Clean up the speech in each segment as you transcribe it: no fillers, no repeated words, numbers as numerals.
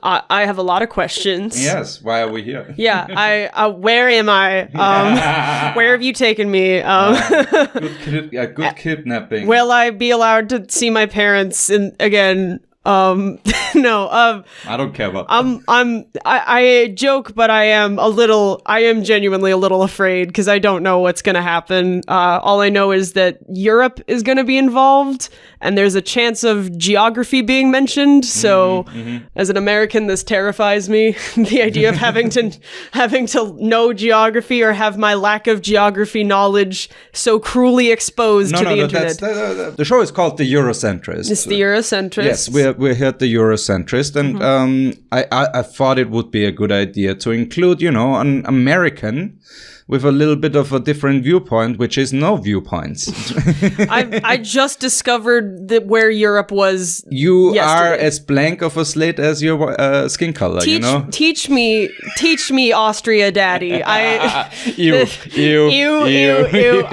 I have a lot of questions. Yes, why are we here? Yeah, where am I? Where have you taken me? Good kidnapping. Will I be allowed to see my parents again? No. I don't care about. I joke, but I am genuinely a little afraid because I don't know what's going to happen. All I know is that Europe is going to be involved, and there's a chance of geography being mentioned. So, as an American, this terrifies me. The idea of having to know geography or have my lack of geography knowledge so cruelly exposed to the internet. The show is called The Eurocentrist. It's The Eurocentrist. Yes, we're here at The Eurocentrist, and I thought it would be a good idea to include, an American with a little bit of a different viewpoint, which is no viewpoints. I just discovered that where Europe was. You yesterday. are as blank of a slate as your skin color. Teach me, Austria, Daddy. You.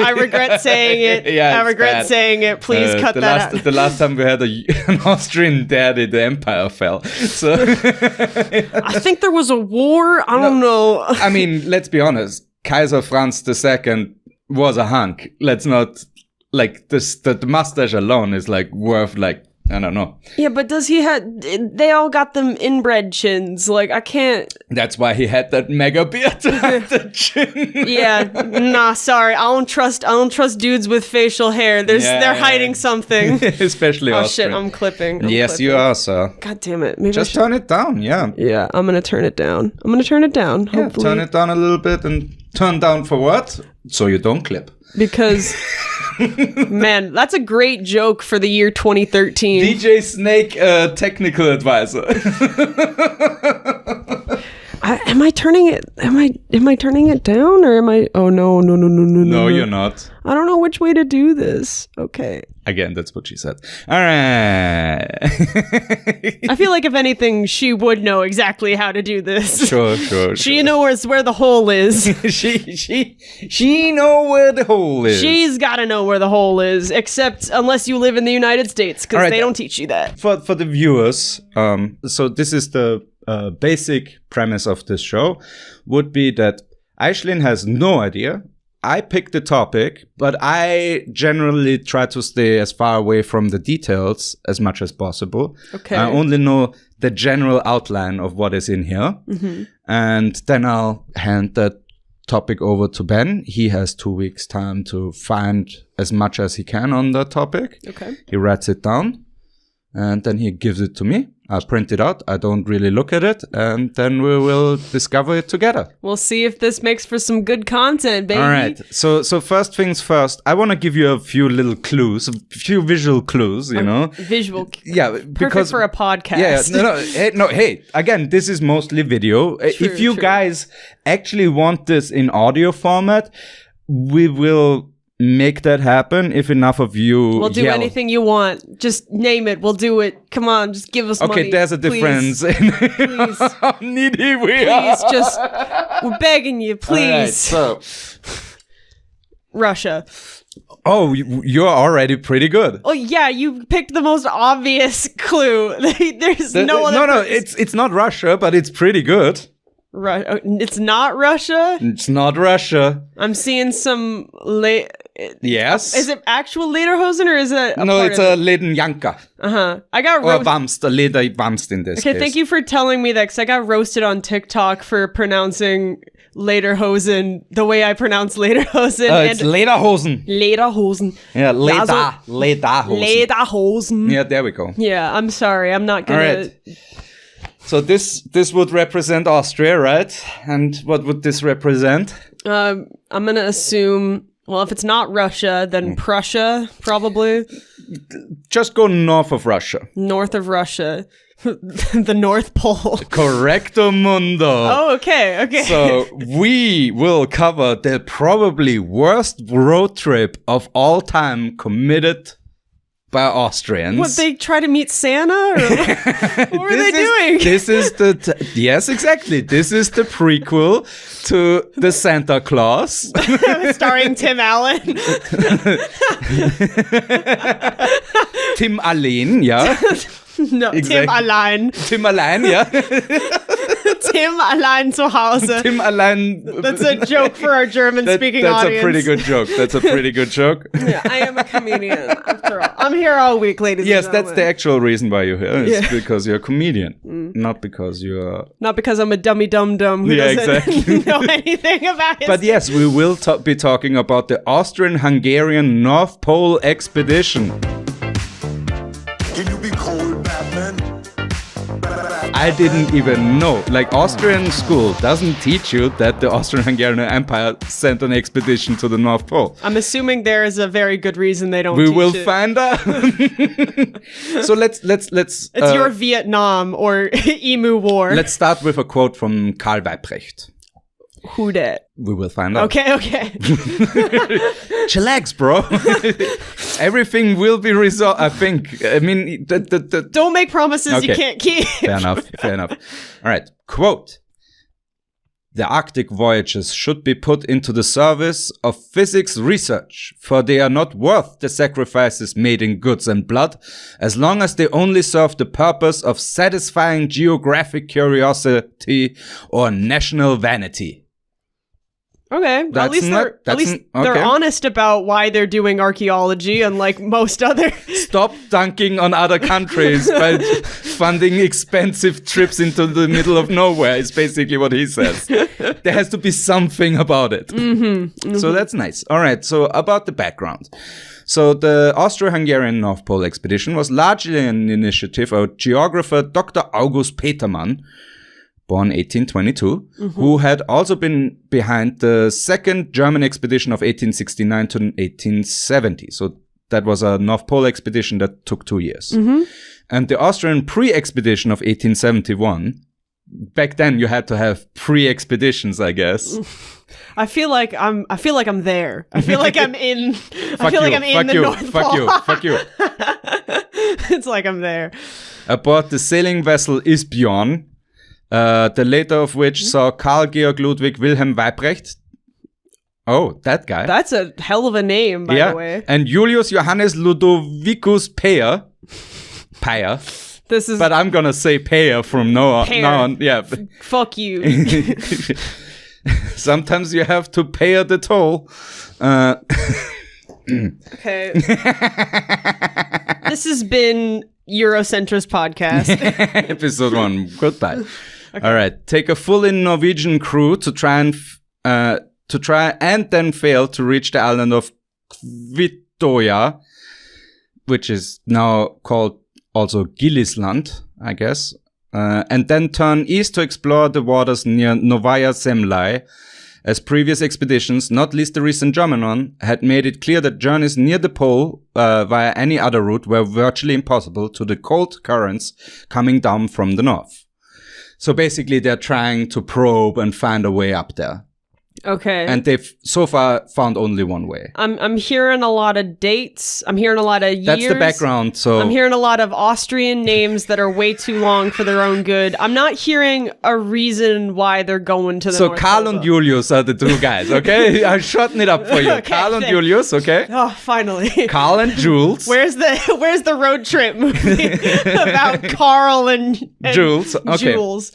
I regret saying it. Yeah, I regret saying it. Please cut that out. The last time we had an Austrian daddy, the empire fell. So I think there was a war. I don't know. I mean, let's be honest. Kaiser Franz II was a hunk. Let's not, the mustache alone is, worth, I don't know. Yeah, but they all got them inbred chins. I can't. That's why he had that mega beard to hide the chin. Yeah, nah, sorry. I don't trust dudes with facial hair. They're hiding something. Especially Austrian. Oh, shit, I'm clipping. You are, sir. God damn it. Maybe just turn it down, yeah. Yeah, I'm going to turn it down. Hopefully. Turn it down a little bit and turn down for what? So you don't clip. Because, man, that's a great joke for the year 2013. DJ Snake, technical advisor. Am I turning it? Am I turning it down, or am I? Oh no! No, you're not. I don't know which way to do this. Okay. Again, that's what she said. All right. I feel like if anything, she would know exactly how to do this. Sure. She knows where the hole is. she know where the hole is. She's got to know where the hole is, except unless you live in the United States, because they don't teach you that. For the viewers, so this is the basic premise of this show, would be that Aislinn has no idea. I picked the topic, but I generally try to stay as far away from the details as much as possible. Okay. I only know the general outline of what is in here. Mm-hmm. And then I'll hand that topic over to Ben. He has 2 weeks time to find as much as he can on that topic. Okay. He writes it down and then he gives it to me. I print it out. I don't really look at it. And then we will discover it together. We'll see if this makes for some good content, baby. All right. So first things first, I want to give you a few little clues, a few visual clues, Visual. Yeah. Perfect because, for a podcast. Yeah. Hey, again, this is mostly video. If you guys actually want this in audio format, we will make that happen if enough of you We'll do anything you want. Just name it. We'll do it. Come on, just give us money. Okay, there's a difference in how needy we are. Please, we're begging you, please. All right, so Russia. Oh, you're already pretty good. Oh yeah, you picked the most obvious clue. There's no other. No, it's not Russia, but it's pretty good. It's not Russia? It's not Russia. I'm seeing some Yes. Is it actual Lederhosen or is it No, it's a Ledenjanka. Uh-huh. I got or Wamst, a Leder Wamst in this case. Okay, thank you for telling me that, because I got roasted on TikTok for pronouncing Lederhosen the way I pronounce Lederhosen. It's Lederhosen. Lederhosen. Yeah, Lederhosen. Lederhosen. Yeah, there we go. Yeah, I'm sorry. I'm not gonna... All right. So this would represent Austria, right? And what would this represent? I'm gonna assume... Well, if it's not Russia, then Prussia, probably. Just go north of Russia. North of Russia. The North Pole. Correcto mundo. Oh, okay. So we will cover the probably worst road trip of all time committed by Austrians. What, they try to meet Santa? Or what were they doing? This is yes, exactly. This is the prequel to the Santa Claus. Starring Tim Allen. Tim Allen, yeah. No, Exactly. Tim allein. Tim allein, ja. Tim allein zu Hause. Tim allein. That's a joke for our German-speaking That's audience. a pretty good joke. That's a pretty good joke. Yeah, I am a comedian, after all. I'm here all week, ladies Yes, and that's the gentlemen. actual reason why you're here. It's Yeah. because you're a comedian, not because you're... Not because I'm a dummy dum-dum who Yeah, doesn't exactly. know anything about history. But yes, we will be talking about the Austrian-Hungarian North Pole expedition. Can you be cold, Batman? I didn't even know. Like, Austrian school doesn't teach you that the Austro-Hungarian Empire sent an expedition to the North Pole. I'm assuming there is a very good reason they don't We teach will it. find out. So let's. It's your Vietnam or Emu War. Let's start with a quote from Karl Weibrecht. Who dat? We will find out. Okay. Chillax, bro. Everything will be resolved. I think. I mean, Don't make promises you Okay. can't keep. Fair enough. All right. Quote. The Arctic voyages should be put into the service of physics research, for they are not worth the sacrifices made in goods and blood, as long as they only serve the purpose of satisfying geographic curiosity or national vanity. Okay, well, at least they're okay. honest about why they're doing archaeology, unlike most other. Stop dunking on other countries by funding expensive trips into the middle of nowhere is basically what he says. There has to be something about it. So that's nice. All right, so about the background. So the Austro-Hungarian North Pole expedition was largely an initiative of geographer Dr. August Petermann, born 1822, who had also been behind the second German expedition of 1869 to 1870. So that was a North Pole expedition that took 2 years. And the Austrian pre-expedition of 1871, back then you had to have pre-expeditions, I guess. I feel like I'm there. I feel like I'm in. I feel like I'm in the North Pole. Fuck you. It's like I'm there. Aboard the sailing vessel Isbjorn, the later of which saw Karl Georg Ludwig Wilhelm Weibrecht. Oh, that guy. That's a hell of a name, by the way. And Julius Johannes Ludovicus Peyer. This is. But I'm gonna say Peyer from now on. Yeah. Fuck you. Sometimes you have to pay the toll. Okay. This has been Eurocentrist Podcast. Episode 1. Goodbye. Okay. All right. Take a fully Norwegian crew to try and then fail to reach the island of Kvitoya, which is now called also Gillisland, I guess. And then turn east to explore the waters near Novaya Zemlya, as previous expeditions, not least the recent German one, had made it clear that journeys near the pole via any other route were virtually impossible to the cold currents coming down from the north. So basically they're trying to probe and find a way up there. Okay. And they've so far found only one way. I'm hearing a lot of dates. I'm hearing a lot of years. That's the background. So I'm hearing a lot of Austrian names that are way too long for their own good. I'm not hearing a reason why they're going to the North Karl Pole. and Julius are the two guys, okay? I'm shortening it up for you. Okay, Karl and thanks. Julius, okay? Oh, finally. Karl and Jules. Where's the road trip movie about Carl and Jules? Okay. Jules?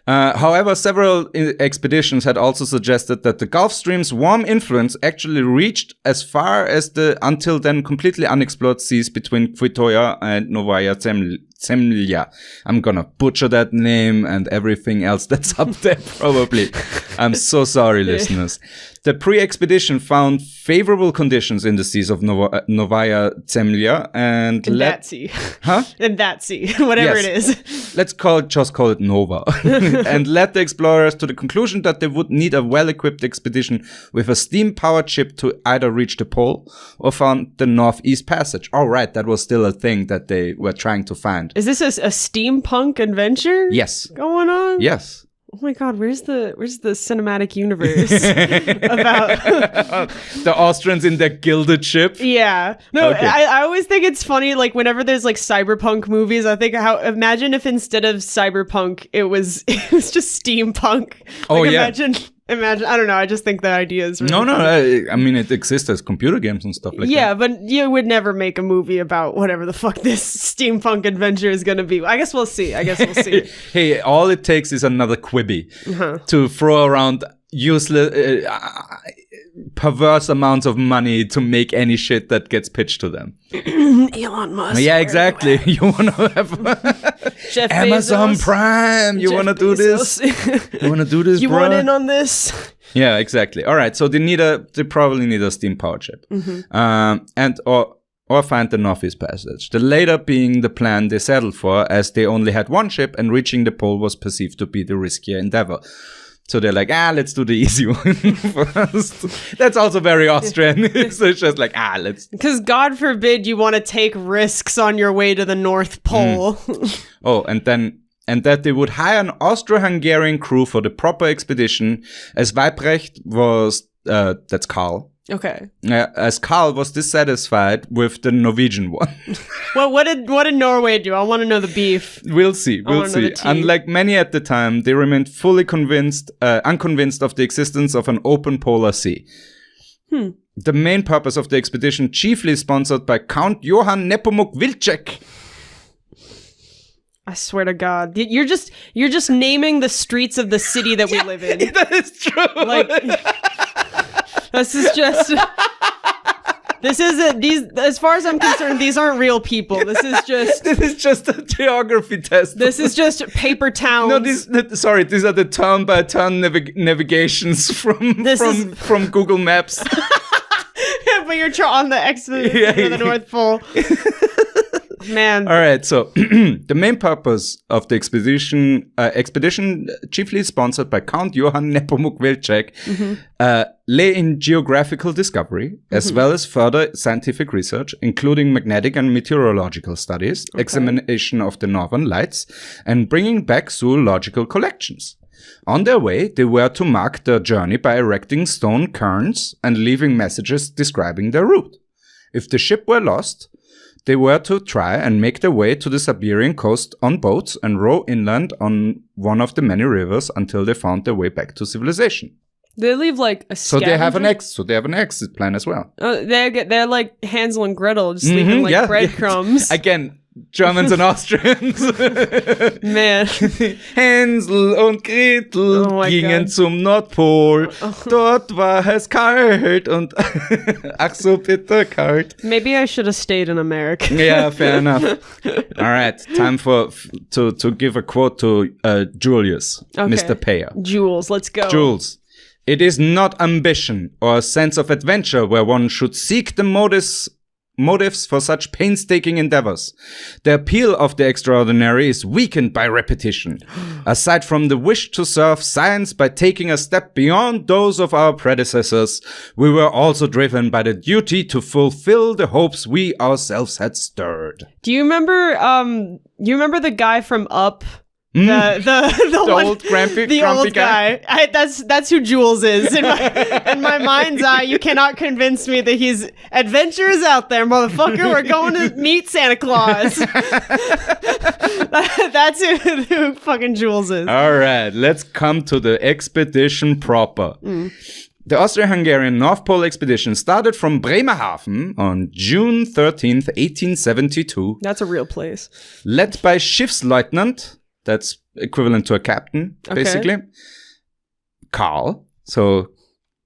However, several expeditions had also suggested that the Gulf Stream's warm influence actually reached as far as the until then completely unexplored seas between Kvitoya and Novaya Zemlya. I'm gonna butcher that name and everything else that's up there, probably. I'm so sorry, listeners. The pre-expedition found favorable conditions in the seas of Novaya Zemlya and In that sea. Huh? In that sea. Whatever Yes. it is. Let's just call it Nova. And led the explorers to the conclusion that they would need a well-equipped expedition with a steam-powered ship to either reach the pole or find the Northeast Passage. Oh, right, that was still a thing that they were trying to find. Is this a steampunk adventure? Yes. Going on? Yes. Oh my god, where's the cinematic universe about The Austrians in their gilded ship. Yeah. No, Okay. I always think it's funny, like whenever there's like cyberpunk movies, I think imagine if instead of cyberpunk it was just steampunk. Oh, Like, yeah. Imagine imagine. I don't know. I just think the idea is really No, funny. I mean, it exists as computer games and stuff like that. Yeah, but you would never make a movie about whatever the fuck this steampunk adventure is going to be. I guess we'll see. Hey, all it takes is another Quibi to throw around useless, perverse amounts of money to make any shit that gets pitched to them. Elon Musk. Yeah, exactly. You want to have Jeff Amazon Bezos. Prime. You want to do this? You want to do this, You bro? want in on this? Yeah, exactly. All right. So they probably need a steam powered ship, or find the Northeast Passage. The later being the plan they settled for, as they only had one ship, and reaching the pole was perceived to be the riskier endeavor. So they're like, let's do the easy one first. That's also very Austrian. So it's just like, let's. Because God forbid you want to take risks on your way to the North Pole. And that they would hire an Austro-Hungarian crew for the proper expedition, as Weibrecht was, that's Karl. Okay. As Karl was dissatisfied with the Norwegian one. Well, what did Norway do? I want to know the beef. We'll see. Unlike many at the time, they remained fully unconvinced of the existence of an open polar sea. The main purpose of the expedition, chiefly sponsored by Count Johann Nepomuk Wilczek. I swear to God, you're just naming the streets of the city that we live in. That is true. Like, as far as I'm concerned, these aren't real people. This is just a geography test. This is just paper towns. No, these are the turn by turn navigations from Google Maps. But you're on the expedition to the North Pole. Man. All right, so the main purpose of the expedition chiefly sponsored by Count Johann Nepomuk Wilczek, lay in geographical discovery, as well as further scientific research, including magnetic and meteorological studies, examination of the northern lights, and bringing back zoological collections. On their way, they were to mark their journey by erecting stone cairns and leaving messages describing their route. If the ship were lost, they were to try and make their way to the Siberian coast on boats and row inland on one of the many rivers until they found their way back to civilization. They leave like a scavenger? So they have an exit plan as well. They're like Hansel and Gretel, just leaving like breadcrumbs. Again, Germans and Austrians. Man. Hänsel und Gretel gingen zum Nordpol. Dort war es kalt und ach so bitter kalt. Maybe I should have stayed in America. Yeah, fair enough. All right, time to give a quote to Julius, Mr. Payer. Jules, let's go. Jules. It is not ambition or a sense of adventure where one should seek the motives for such painstaking endeavors. The appeal of the extraordinary is weakened by repetition. Aside from the wish to serve science by taking a step beyond those of our predecessors, we were also driven by the duty to fulfill the hopes we ourselves had stirred. Do you remember the guy from Up? The old grumpy old guy. That's who Jules is in my mind's eye. You cannot convince me that he's adventure is out there, motherfucker. We're going to meet Santa Claus. That's who fucking Jules is. All right, let's come to the expedition proper. The Austro-Hungarian North Pole expedition started from Bremerhaven on June 13th, 1872. That's a real place. Led by Schiffsleutnant. That's equivalent to a captain, basically. Karl. So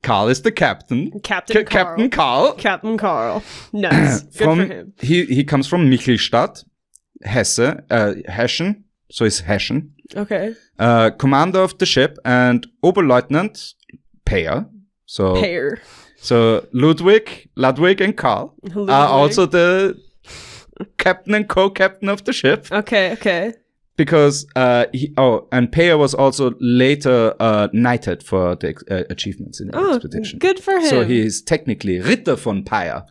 Karl is the captain. Captain Karl. Captain Karl. Nice. Good for him. He comes from Michelstadt, Hessen. So he's Hessian. Okay. Commander of the ship and Oberleutnant Payer. So Ludwig and Karl are also the captain and co-captain of the ship. Okay. Because and Payer was also later knighted for the achievements in the expedition. Good for him. So he is technically Ritter von Payer.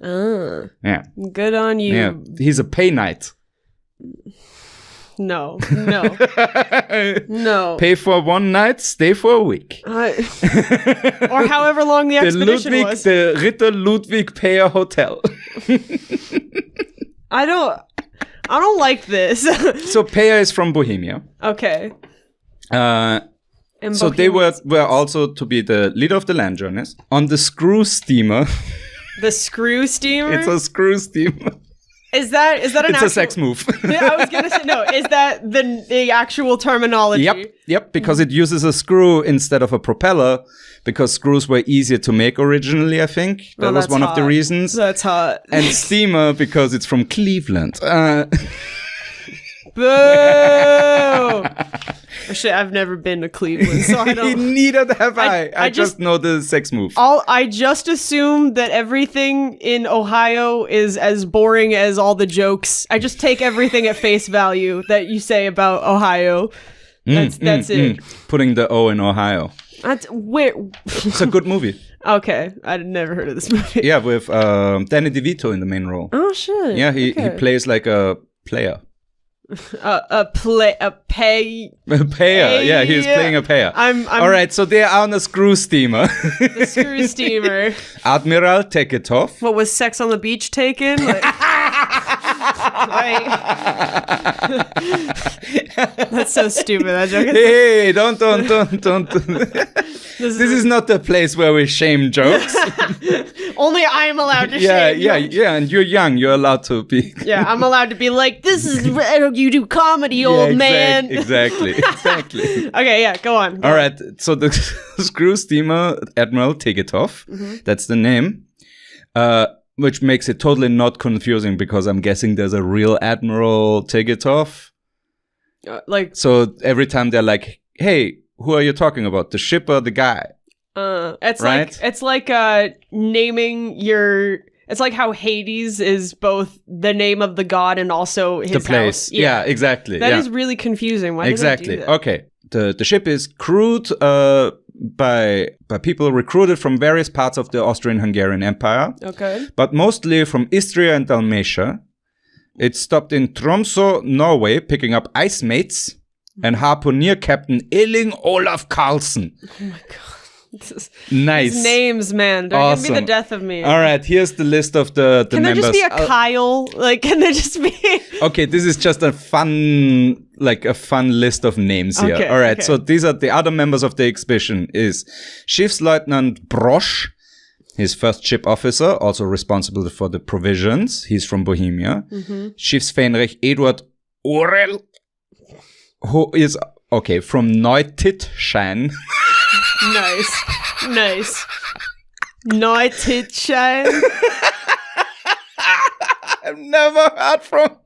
Yeah. Good on you. Yeah. He's a pay knight. No. Pay for one night, stay for a week. Or however long the expedition was. The Ritter Ludwig Payer Hotel. I don't like this. So Payer is from Bohemia. Okay. In So they were Bohemia. also to be the leader of the land journeys on the screw steamer. The screw steamer? It's a screw steamer. Is that an It's actual... a sex move. Yeah, I was gonna say, no, is that the actual terminology? Yep, because it uses a screw instead of a propeller, because screws were easier to make originally, I think. That was that's one of the hot. reasons. That's hot. And steamer, because it's from Cleveland. Boo! Oh, shit, I've never been to Cleveland, so I don't... Neither have I. I just- just know the sex move. I just assume that everything in Ohio is as boring as all the jokes. I just take everything at face value that you say about Ohio. That's it. Putting the O in Ohio. That's where. It's a good movie. Okay, I'd never heard of this movie. Yeah, with Danny DeVito in the main role. Oh shit. Yeah, he Okay. plays like a player. a pay. A payer. Yeah, he is playing a payer. I'm All right, so they are on a screw steamer. the screw steamer. Admiral Teketov. What was Sex on the Beach taken? Like, that's so stupid. That joke. Hey, don't. This is not the place where we shame jokes. Only I'm allowed to Yeah, shame yeah, jokes. yeah. And you're young. You're allowed to be. Yeah, I'm allowed to be like, this is you do comedy, old man. Exactly. Okay, yeah, go on. All right. So the screw steamer Admiral Teketov. That's the name. Which makes it totally not confusing because I'm guessing there's a real Admiral Teketov. Like, So every time they're like, "Hey, who are you talking about? The ship or the guy?" it's Right? like naming your. It's like how Hades is both the name of the god and also his The place. house. Yeah, exactly. That yeah. is really confusing. Why Exactly. do they do that? Okay. The ship is crewed by people recruited from various parts of the Austro-Hungarian Empire, Okay. but mostly from Istria and Dalmatia. It stopped in Tromsø, Norway, picking up ice mates and harpooner Captain Elling Olaf Carlsen. Oh my god. Nice. These names, man. They're gonna be Awesome. the death of me. All right, here's the list of the Can there members. just be a Kyle? Like, can there just be... Okay, this is just a fun list of names here. Okay, All right, okay. so these are the other members of the expedition is Schiffsleutnant Brosch, his first ship officer, also responsible for the provisions. He's from Bohemia. Schiffsfähnrich Eduard Orel, who is, from Neutitschein. Nice. Neutitschein. I've never heard from...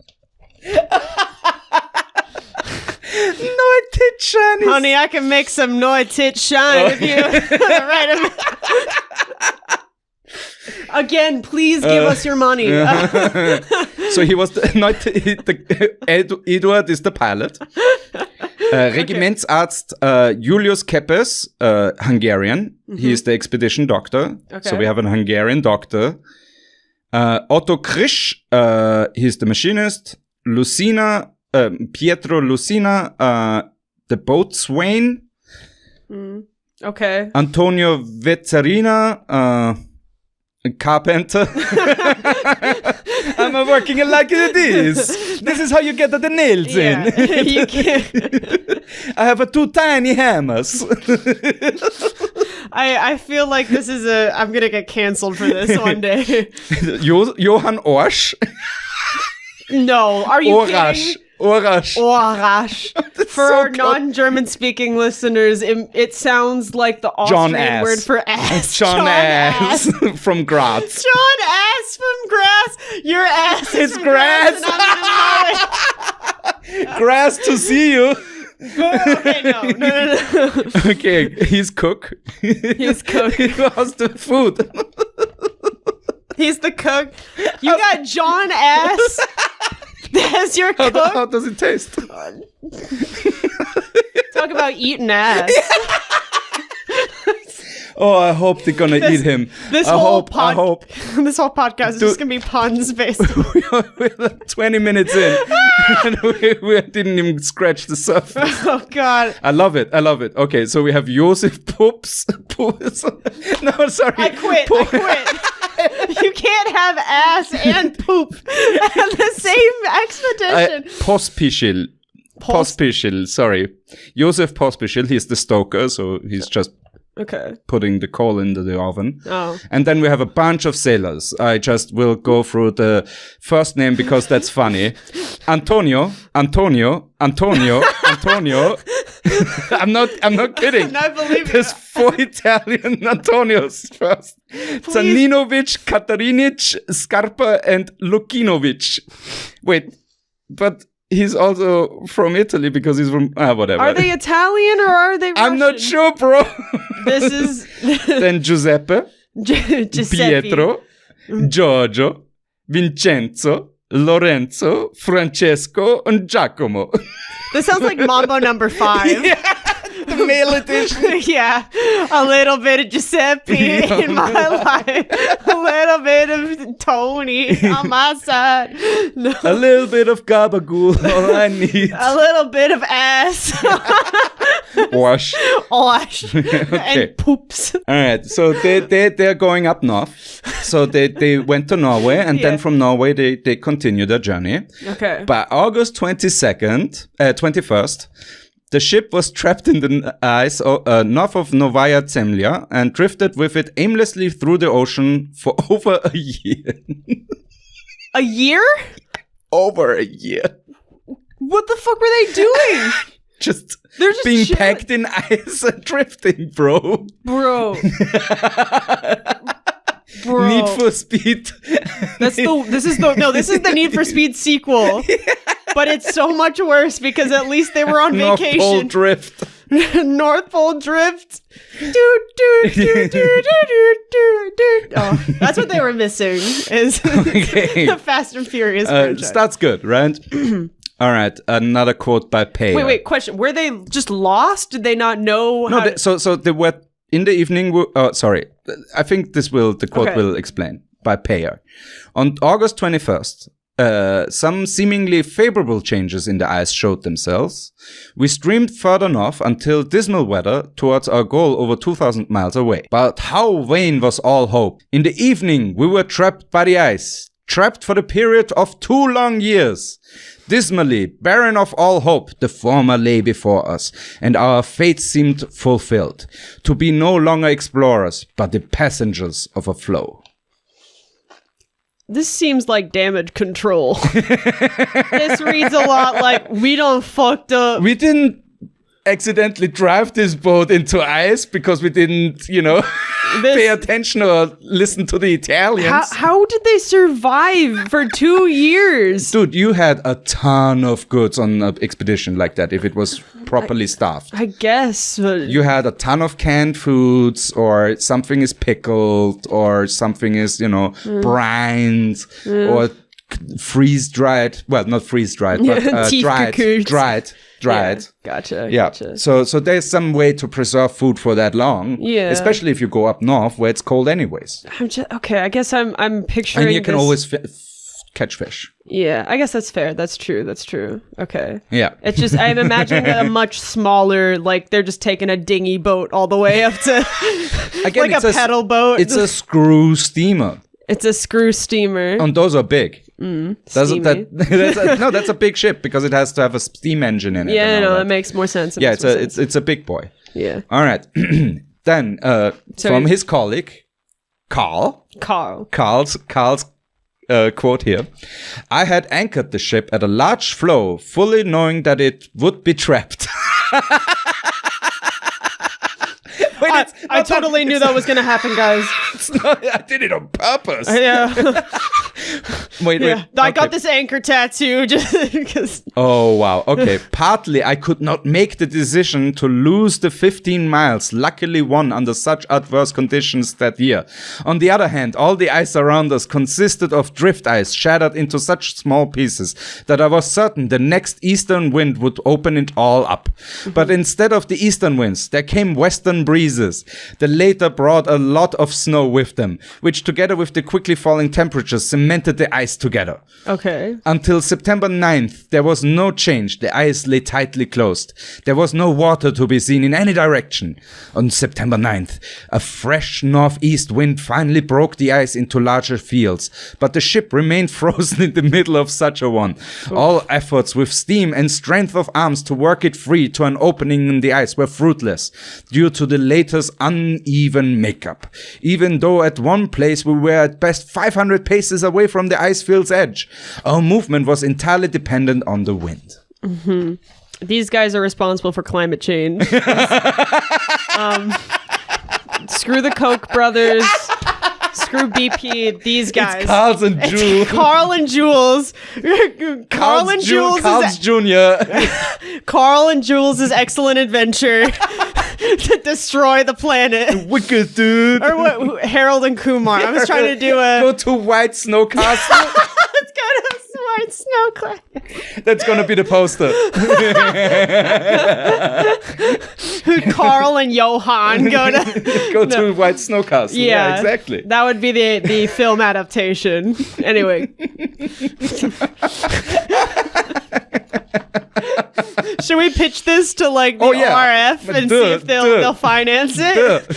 Neutitschein is... Honey, I can make some Neutitschein if you write them. Again, please give us your money. So he was Eduard is the pilot. Regimentsarzt Julius Kepes, Hungarian. He is the expedition doctor. Okay. So we have an Hungarian doctor. Otto Krisch, he's the machinist. Pietro Lucina, the boatswain. Okay. Antonio Vezzarina, carpenter. I'm working like this. This is how you get the nails Yeah, in. you can't. I have 2 tiny hammers. I feel like this is I'm gonna get canceled for this one day. Johann Orsch. No, are you kidding? Orash. Orash. For so our good. non-German speaking listeners, it sounds like the John Austrian Ass. word for ass. John Ass from Graz. John Ass from grass. Your ass is It's from grass. and I'm gonna Grass to see you. know it. Okay, no. Okay, he's cook. He's cook. He was the food. He's the cook. You got John Ass as your cook. How does it taste? Talk about eating ass. Oh, I hope they're gonna eat him. This I whole hope. This whole podcast is just gonna be puns based. We're like 20 minutes in, and we didn't even scratch the surface. Oh God. I love it. Okay, so we have Josef Pups. No, sorry. I quit. You can't have ass and poop at the same expedition. Pospischil. Pospisil, sorry. Josef Pospisil, he's the stoker, so he's just putting the coal into the oven. Oh. And then we have a bunch of sailors. I just will go through the first name because that's funny. Antonio. I'm not kidding. I believe There's it. 4 Italian Antonios first. Zaninovic, Katarinic, Scarpa, and Lukinovic. Wait, but he's also from Italy because he's from whatever. Are they Italian or are they Russian? I'm not sure, bro. This is Then Giuseppe, Giuseppe. Pietro, Giorgio, Vincenzo, Lorenzo, Francesco, and Giacomo. This sounds like Mambo number 5. The male edition. Yeah, a little bit of Giuseppe in my life, a little bit of Tony on my side, no. A little bit of gabagool, all I need. A little bit of ass, Wash. and poops. All right, so they're going up north. So they went to Norway, and then from Norway they continued their journey. Okay. By August 21st, the ship was trapped in the ice north of Novaya Zemlya and drifted with it aimlessly through the ocean for over a year. A year? Over a year. What the fuck were they doing? They're just being chilling. packed in ice and drifting, bro. Bro. Need for Speed. This is the Need for Speed sequel. But it's so much worse because at least they were on North vacation. Pole Drift. North Pole Drift. Oh, that's what they were missing is the Fast and Furious franchise. Starts good, right? All right, another quote by Pay. Wait, question. Were they just lost? Did they not know how so they were in the evening. Sorry. I think the quote will explain by Payer. On August 21st, some seemingly favorable changes in the ice showed themselves. We streamed further north until dismal weather towards our goal over 2,000 miles away. But how vain was all hope. In the evening, we were trapped by the ice. Trapped for the period of 2 long years. Dismally, barren of all hope, the former lay before us, and our fate seemed fulfilled. To be no longer explorers, but the passengers of a flow. This seems like damage control. This reads a lot like we done fucked up. We didn't accidentally drive this boat into ice because we didn't, pay attention or listen to the Italians. How did they survive for 2 years? Dude, you had a ton of goods on an expedition like that if it was properly staffed. I guess. You had a ton of canned foods, or something is pickled, or something is, brined, or freeze-dried. Well, not freeze-dried, but dried. Yeah, gotcha. Yeah. So there's some way to preserve food for that long. Yeah. Especially if you go up north where it's cold anyways. I guess I'm picturing. And you can always catch fish. Yeah, I guess that's fair. That's true. Okay. Yeah. It's just I'm imagining a much smaller, like they're just taking a dinghy boat all the way up to Again, like a pedal boat. It's a screw steamer. It's a screw steamer. And those are big. Steamy. That's a big ship because it has to have a steam engine in it. Yeah, no, that makes more sense. Yeah, it's a big boy. Yeah. All right. Then from his colleague, Carl's quote here. I had anchored the ship at a large flow, fully knowing that it would be trapped. Wait, I totally knew that was going to happen, guys. I did it on purpose. Yeah. Wait. I got this anchor tattoo just because. Oh, wow. Okay. Partly, I could not make the decision to lose the 15 miles, luckily won under such adverse conditions that year. On the other hand, all the ice around us consisted of drift ice shattered into such small pieces that I was certain the next eastern wind would open it all up. But instead of the eastern winds, there came western breezes. The latter brought a lot of snow with them, which together with the quickly falling temperatures cemented the ice ice together. Okay. Until September 9th, there was no change. The ice lay tightly closed. There was no water to be seen in any direction. On September 9th, a fresh northeast wind finally broke the ice into larger fields, but the ship remained frozen in the middle of such a one. All efforts with steam and strength of arms to work it free to an opening in the ice were fruitless due to the latest uneven makeup. Even though at one place we were at best 500 paces away from the ice field's edge, our movement was entirely dependent on the wind. Mm-hmm. These guys are responsible for climate change. Screw the Koch brothers. Screw BP. These guys. It's Carl and Jules. Carl and Jules. Carl and Jules. Carl's Jr. Carl and Jules' excellent adventure to destroy the planet. Wicked, dude. Or what? Harold and Kumar. I was trying to do a. Go to White Snow Castle. Let's go to White Snow Castle. That's gonna be the poster. Carl and Johan go to White Snow Castle. Yeah, exactly. That would be the film adaptation. Anyway. Should we pitch this to like the ORF and see if they'll finance it?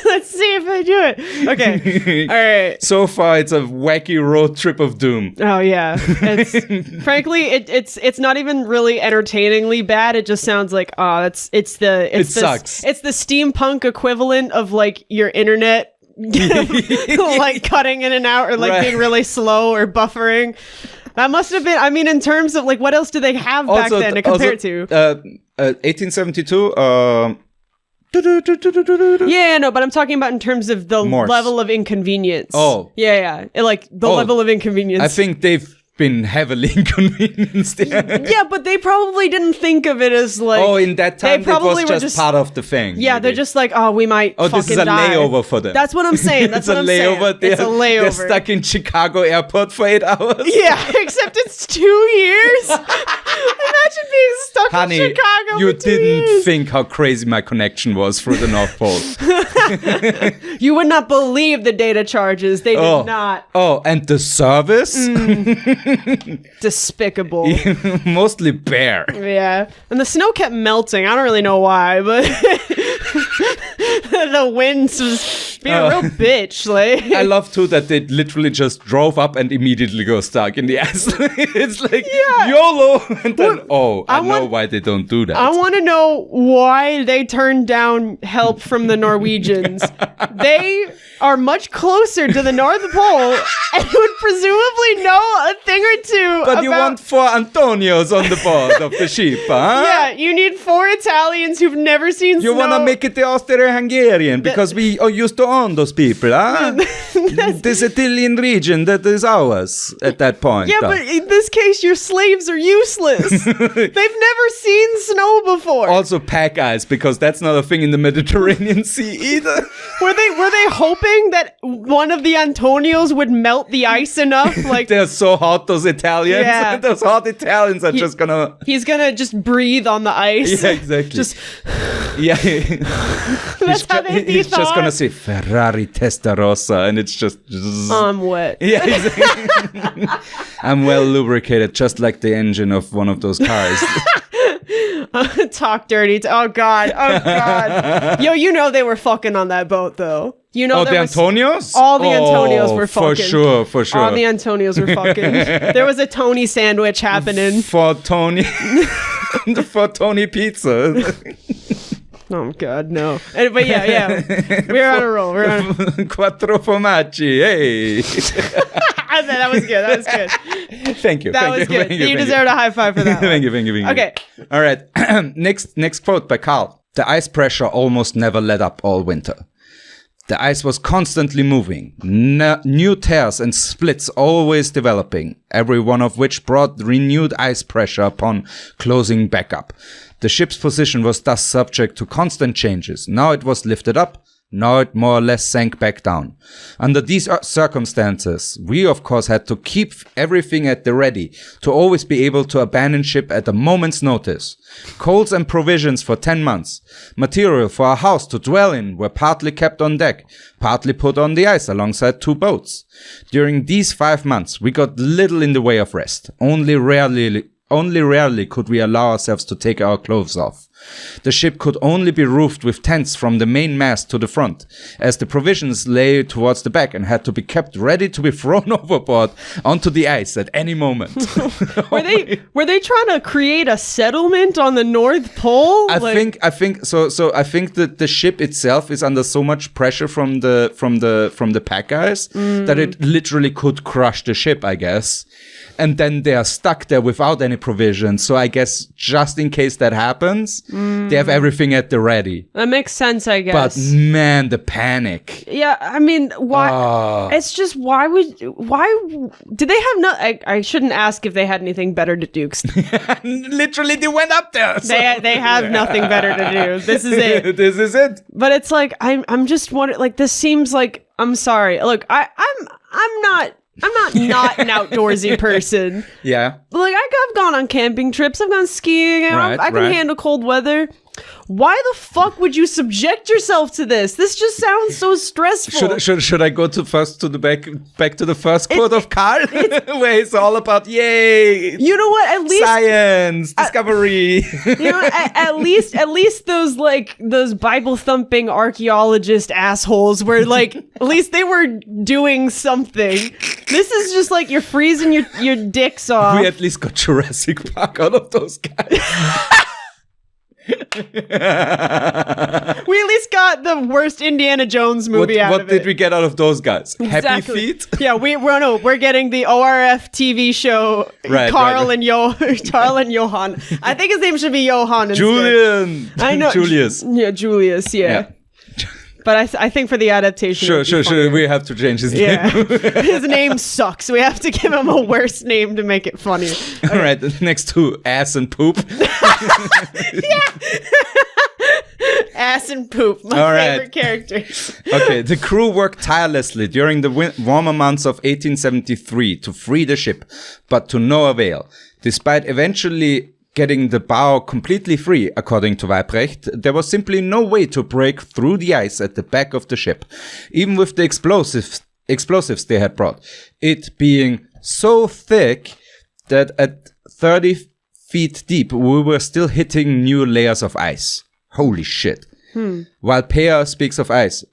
Let's see if they do it. Okay. All right. So far, it's a wacky road trip of doom. Oh yeah. Frankly, it's not even really entertainingly bad. It just sounds like sucks. It's the steampunk equivalent of like your internet like cutting in and out or like being really slow or buffering. That must have been, I mean, in terms of like, what else do they have back then to compare it to? 1872, yeah, no, but I'm talking about in terms of the level of inconvenience. Oh. Yeah. Like the level of inconvenience. I think they've been heavily inconvenienced. Yeah, but they probably didn't think of it as like... Oh, in that time, it was just part of the thing. Yeah, maybe. They're just like, we might fucking die. Oh, this is a layover for them. That's what I'm saying. That's what I'm saying. It's a layover. They're stuck in Chicago airport for 8 hours. Yeah, except it's 2 years. Imagine being stuck in Chicago you for 2 years. didn't think how crazy my connection was through the North Pole. You would not believe the data charges. They did not. Oh, and the service? Despicable. Mostly bare. Yeah. And the snow kept melting. I don't really know why, but the winds was being a real bitch. Like, I love too that they literally just drove up and immediately go stuck in the ice. It's like YOLO. And then I know why they don't do that. I want to know why they turned down help from the Norwegians. They are much closer to the North Pole and would presumably know a thing or two. But you want 4 Antonios on the board of the ship, huh? Yeah, you need 4 Italians who've never seen snow. You want to make it the Austro-Hungarian because we used to own those people, huh? The Sicilian region, that is ours at that point. Yeah, but in this case, your slaves are useless. They've never seen snow before. Also pack ice, because that's not a thing in the Mediterranean Sea either. Were they hoping that one of the Antonios would melt the ice enough? Like they're so hot, those Italians. Yeah. Those hot Italians are just gonna... He's gonna just breathe on the ice. Yeah, exactly. Just... Yeah. That's how he's just gonna say Ferrari Testarossa, and it's just... I'm wet. Yeah, exactly. I'm well lubricated, just like the engine of one of those cars. Talk dirty. Oh God. Yo, you know they were fucking on that boat though. You know the Antonios? All the Antonios were fucking. For sure. All the Antonios were fucking. There was a Tony sandwich happening. For Tony Pizza. Oh God, no. But yeah. We're on a roll. Quattro formaggi, hey. That was good. Thank you. That was good. You deserved a high five for that. Thank you. Okay. All right. Next quote by Carl. The ice pressure almost never let up all winter. The ice was constantly moving, new tears and splits always developing, every one of which brought renewed ice pressure upon closing back up. The ship's position was thus subject to constant changes. Now it was lifted up, Now it more or less sank back down. Under these circumstances, we of course had to keep everything at the ready to always be able to abandon ship at a moment's notice. Coals and provisions for 10 months. Material for a house to dwell in were partly kept on deck, partly put on the ice alongside 2 boats. During these 5 months, we got little in the way of rest. Only rarely could we allow ourselves to take our clothes off. The ship could only be roofed with tents from the main mast to the front, as the provisions lay towards the back and had to be kept ready to be thrown overboard onto the ice at any moment. Were they trying to create a settlement on the North Pole? I think that the ship itself is under so much pressure from the pack guys that it literally could crush the ship, I guess. And then they are stuck there without any provisions. So I guess just in case that happens, they have everything at the ready. That makes sense, I guess. But man, the panic. Yeah, I mean, why? It's just, why did they have I shouldn't ask if they had anything better to do. Literally, they went up there. So. They have nothing better to do. This is it. This is it. But it's like, I'm just wondering, like, this seems like, I'm sorry. Look, I'm not an outdoorsy person. Yeah. Like, I've gone on camping trips. I've gone skiing. I can handle cold weather. Why the fuck would you subject yourself to this? This just sounds so stressful. Should I go back to the first quote of Carl, where it's all about yay? You know what? At least science, discovery. You know, at least those Bible thumping archaeologist assholes were like, at least they were doing something. This is just like you're freezing your dicks off. We at least got Jurassic Park out of those guys. We at least got the worst Indiana Jones movie out of it. What did we get out of those guys? Exactly. Happy Feet? Yeah, we're getting the ORF TV show. Right, Carl and Johan. I think his name should be Johan instead. Julian. I know. Julius. Yeah, Julius. Yeah. But I think for the adaptation, sure. We have to change his name. Yeah, his name sucks. We have to give him a worse name to make it funny. Okay. All right, next to ass and poop. Ass and poop, my favorite characters. Okay, the crew worked tirelessly during the warmer months of 1873 to free the ship, but to no avail. Despite eventually getting the bow completely free, according to Weibrecht, there was simply no way to break through the ice at the back of the ship, even with the explosives they had brought. It being so thick that at 30 feet deep, we were still hitting new layers of ice. Holy shit. While Peer speaks of ice,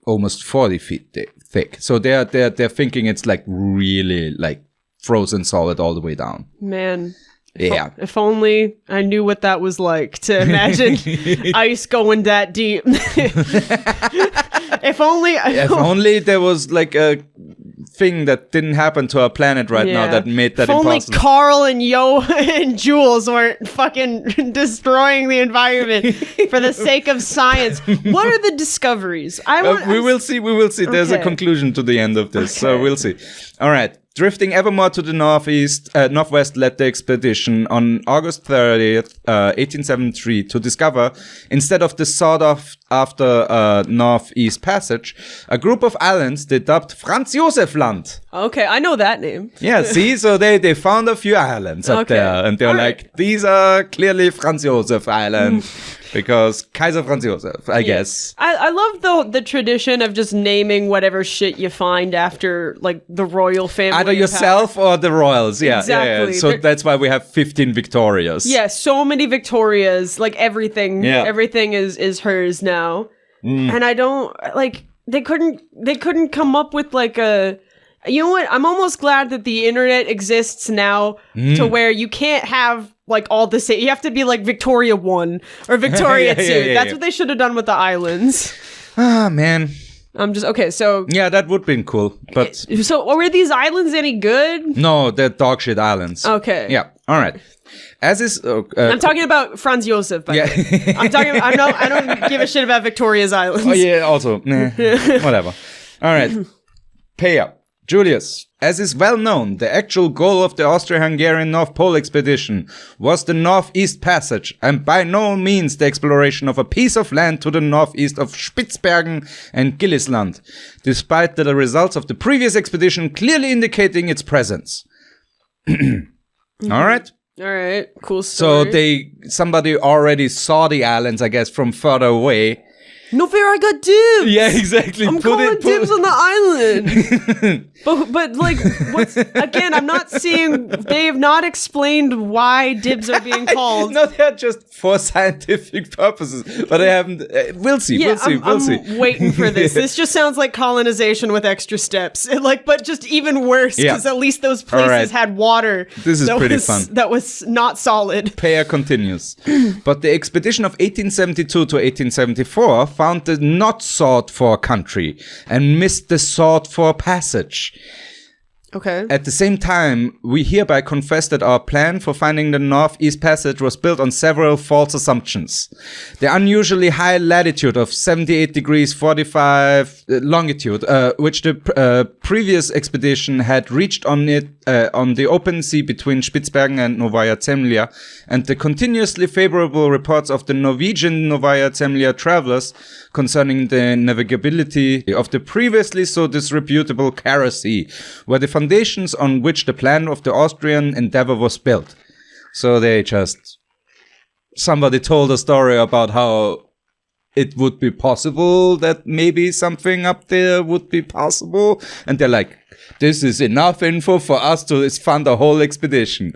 almost 40 feet thick. So they're thinking it's like really like frozen solid all the way down. Man. Yeah. If only I knew what that was like to imagine ice going that deep. If only there was like a thing that didn't happen to our planet right now that made that impossible. If only Carl and Jules weren't fucking destroying the environment for the sake of science. What are the discoveries? We will see. There's a conclusion to the end of this, so we'll see. All right. Drifting ever more to the northwest led the expedition on August 30th, 1873 to discover, instead of the sought-after northeast passage, a group of islands they dubbed Franz Josef Land. Okay, I know that name. Yeah, see, so they found a few islands up there, and they're like, these are clearly Franz Josef Island. Because Kaiser Franz Josef, I guess. I love the tradition of just naming whatever shit you find after like the royal family. Either yourself or the royals. Yeah, exactly. Yeah. So that's why we have 15 Victorias. Yeah, so many Victorias. Like everything is hers now. And I don't like they couldn't come up with like a. You know what? I'm almost glad that the internet exists now to where you can't have like all the same. You have to be like Victoria 1 or Victoria 2. That's what they should have done with the islands. Ah, man. I'm just okay. So yeah, that would have been cool. But so were these islands any good? No, they're dog shit islands. Okay. Yeah. All right. As is, I'm talking about Franz Josef. By the way. I don't give a shit about Victoria's Islands. Oh yeah. Also, whatever. All right. Pay up. Julius, as is well known, the actual goal of the Austro-Hungarian North Pole expedition was the Northeast Passage, and by no means the exploration of a piece of land to the northeast of Spitzbergen and Gillisland, despite the results of the previous expedition clearly indicating its presence. All right? All right, cool So story. somebody already saw the islands, I guess, from further away. No fear, I got dibs. Yeah, exactly. I'm calling dibs on the island. but like, what's again? I'm not seeing. They have not explained why dibs are being called. No, they're just for scientific purposes. But I haven't. We'll see. Yeah, We'll see. I'm waiting for this. This just sounds like colonization with extra steps. But just even worse because at least those places had water. This is pretty fun. That was not solid. Pair continues. But the expedition of 1872 to 1874 found the not sought for country and missed the sought for passage. Okay. At the same time, we hereby confess that our plan for finding the Northeast Passage was built on several false assumptions. The unusually high latitude of 78 degrees 45 longitude, which the previous expedition had reached on the open sea between Spitzbergen and Novaya Zemlya, and the continuously favorable reports of the Norwegian Novaya Zemlya travelers concerning the navigability of the previously so disreputable Kara Sea, were the foundations on which the plan of the Austrian endeavor was built. So somebody told a story about how it would be possible that maybe something up there would be possible, and they're like, this is enough info for us to fund a whole expedition.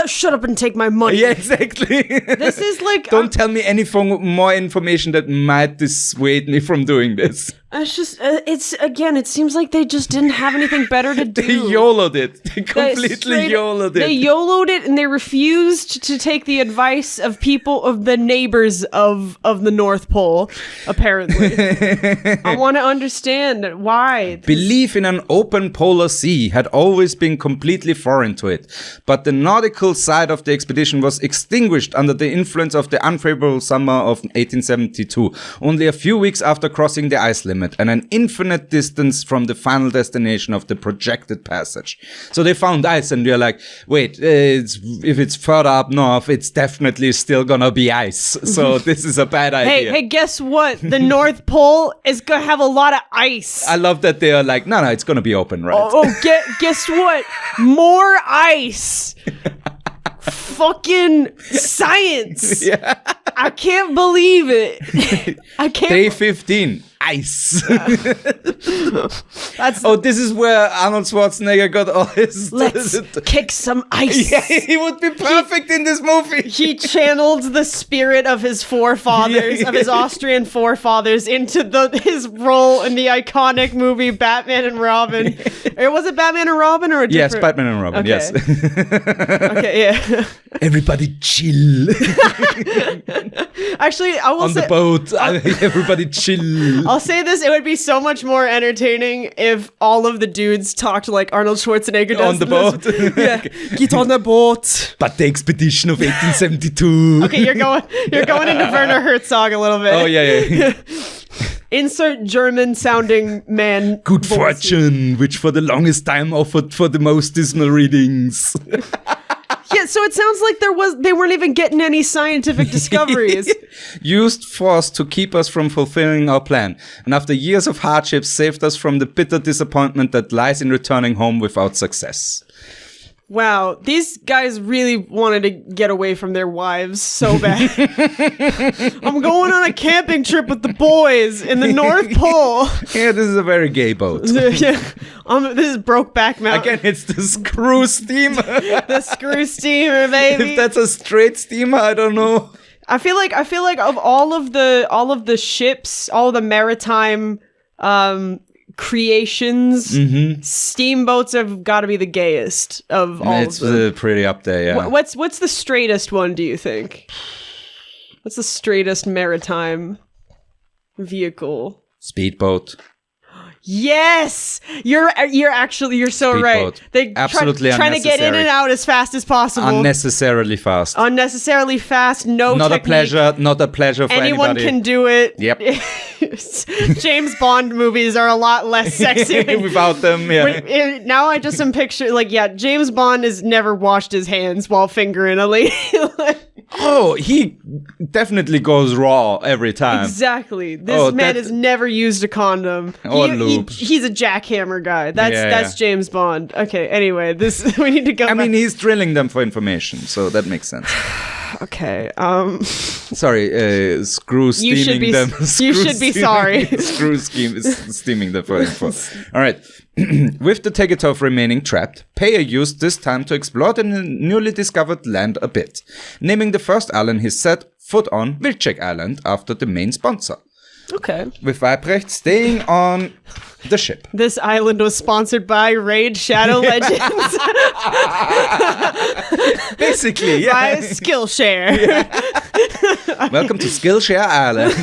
Shut up and take my money. Yeah, exactly. This is like... Don't tell me any more information that might dissuade me from doing this. It's just, it seems like they just didn't have anything better to do. They YOLO'd it. They completely YOLO'd it. They YOLO'd it and they refused to take the advice of the neighbors of the North Pole, apparently. I want to understand why. Belief in an open polar sea had always been completely foreign to it, but the nautical side of the expedition was extinguished under the influence of the unfavorable summer of 1872, only a few weeks after crossing the ice limit and an infinite distance from the final destination of the projected passage. So they found ice and they're like, wait, if it's further up north, it's definitely still gonna be ice. So this is a bad idea. Hey, guess what? The North Pole is gonna have a lot of ice. I love that they are like, no, it's gonna be open, right? Guess what? More ice. Fucking science. Yeah. I can't believe it. I can't. Day 15. Ice. That's this is where Arnold Schwarzenegger got all his... Let's kick some ice. Yeah, he would be perfect in this movie. He channeled the spirit of his forefathers, of his Austrian forefathers, into his role in the iconic movie Batman and Robin. Or was it Batman and Robin or a different? Yes, Batman and Robin, okay. yes. Okay, yeah. Everybody chill. Actually, I will On say... the boat, everybody chill. I'll say this, it would be so much more entertaining if all of the dudes talked like Arnold Schwarzenegger does. On the boat. Yeah, get on the boat. But the expedition of 1872. Okay, you're going into Werner Herzog a little bit. Oh, yeah. Insert German-sounding man. Good voice. fortune, which for the longest time offered for the most dismal readings. Yeah, so it sounds like they weren't even getting any scientific discoveries. Used force to keep us from fulfilling our plan, and after years of hardships saved us from the bitter disappointment that lies in returning home without success. Wow, these guys really wanted to get away from their wives so bad. I'm going on a camping trip with the boys in the North Pole. Yeah, this is a very gay boat. Yeah, this is Brokeback Mountain. Again, it's the screw steamer. The screw steamer, baby. If that's a straight steamer, I don't know. I feel like of all of the ships, all the maritime creations, steamboats have got to be the gayest of all It's of them. It's pretty up there, yeah. What's the straightest one, do you think? What's the straightest maritime vehicle? Speedboat. Yes, you're so right. They absolutely trying to get in and out as fast as possible. Unnecessarily fast. Unnecessarily fast. No not technique. not a pleasure for Anyone anybody. can do it. Yep. James Bond movies are a lot less sexy without them. Yeah. Now I just am picturing, like, yeah, James Bond has never washed his hands while fingering a lady. Oh, he definitely goes raw every time. Exactly. This man has never used a condom. Or lube. He's a jackhammer guy. That's James Bond. Okay, anyway, we need to go I mean, he's drilling them for information, so that makes sense. Okay. Sorry, screw steaming them. You should be sorry. Screw steaming them for info. All right. With the Tegetov remaining trapped, Peyer used this time to explore the newly discovered land a bit, naming the first island he set foot on Wilczek Island after the main sponsor. Okay. With Weibrecht staying on the ship. This island was sponsored by Raid Shadow Legends. Basically, yeah. By Skillshare. Yeah. Welcome to Skillshare Island.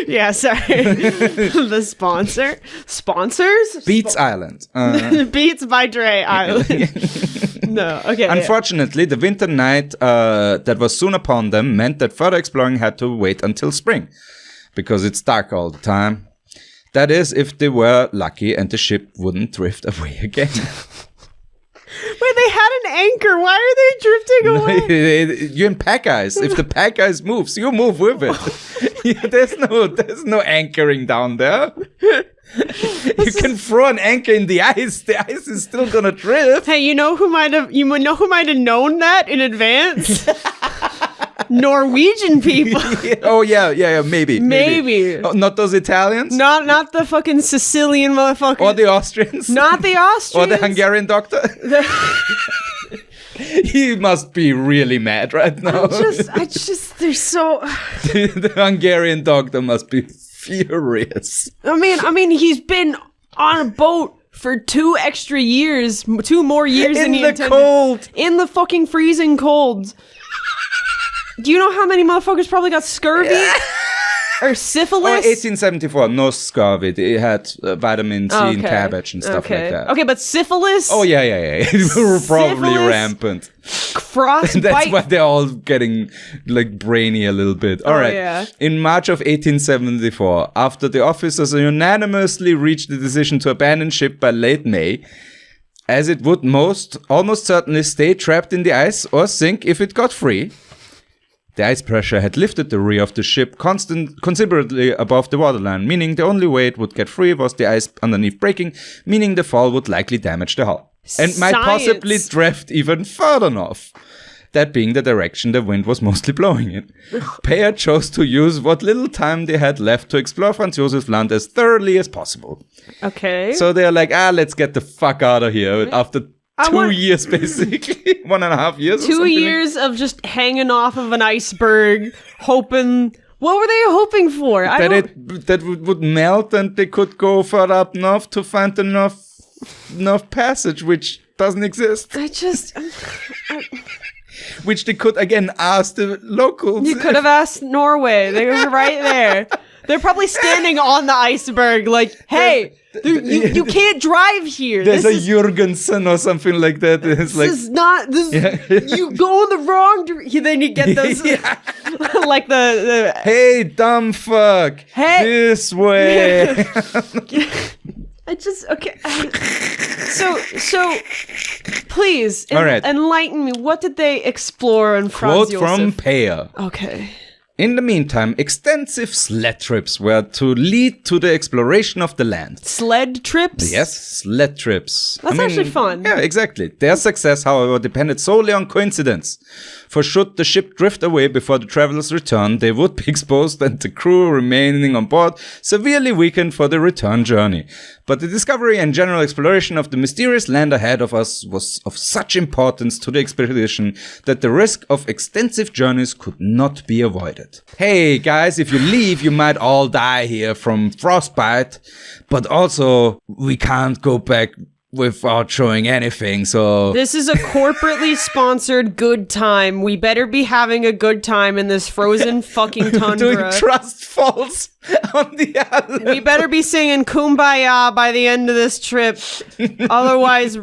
Yeah, sorry. The sponsor? Sponsors? Beats Island. Beats by Dre Island. No, okay. Unfortunately, the winter night that was soon upon them meant that further exploring had to wait until spring. Because it's dark all the time. That is, if they were lucky and the ship wouldn't drift away again. Wait, they had an anchor. Why are they drifting away? You're in pack ice. If the pack ice moves, you move with it. There's no anchoring down there. You can throw an anchor in the ice. The ice is still gonna drift. Hey, you know who might have known that in advance? Norwegian people. Oh yeah, maybe. Oh, not those Italians? Not the fucking Sicilian motherfuckers. Or the Austrians? Not the Austrians. Or the Hungarian doctor? He must be really mad right now. I just, they're so... The Hungarian doctor must be furious. I mean, he's been on a boat for 2 extra years, 2 more years than he intended. In the cold. In the fucking freezing cold. Do you know how many motherfuckers probably got scurvy? Or syphilis? 1874, no scurvy. They had vitamin C and cabbage and stuff like that. Okay, but syphilis? Oh, yeah. It was probably rampant. Frostbite. That's why they're all getting, like, brainy a little bit. All right. Yeah. In March of 1874, after the officers unanimously reached the decision to abandon ship by late May, as it would almost certainly stay trapped in the ice or sink if it got free, the ice pressure had lifted the rear of the ship considerably above the waterline, meaning the only way it would get free was the ice underneath breaking, meaning the fall would likely damage the hull. And might possibly drift even further north. That being the direction the wind was mostly blowing in. Peyer chose to use what little time they had left to explore Franz Josef Land as thoroughly as possible. Okay. So they're like, let's get the fuck out of here after 2 years, basically. 1.5 years. 2 years of just hanging off of an iceberg, hoping. What were they hoping for? That it would melt and they could go further up north to find the north passage, which doesn't exist. Which they could again ask the locals. You could have asked Norway. They were right there. They're probably standing on the iceberg, like, hey. You can't drive here. There's a Jurgensen or something like that. It's you go in the wrong direction. Then you get those, like the hey, dumb fuck, this way. So, please, enlighten me. What did they explore in Franz Josef? Quote from Peyer. Okay. In the meantime, extensive sled trips were to lead to the exploration of the land. Sled trips? Yes, sled trips. That's actually fun. Yeah, exactly. Their success, however, depended solely on coincidence. For should the ship drift away before the travelers returned, they would be exposed and the crew remaining on board severely weakened for the return journey. But the discovery and general exploration of the mysterious land ahead of us was of such importance to the expedition that the risk of extensive journeys could not be avoided. Hey guys, if you leave, you might all die here from frostbite, but also we can't go back without showing anything, so... This is a corporately sponsored good time. We better be having a good time in this frozen fucking tundra. Doing trust falls on the island. We better be singing Kumbaya by the end of this trip. Otherwise,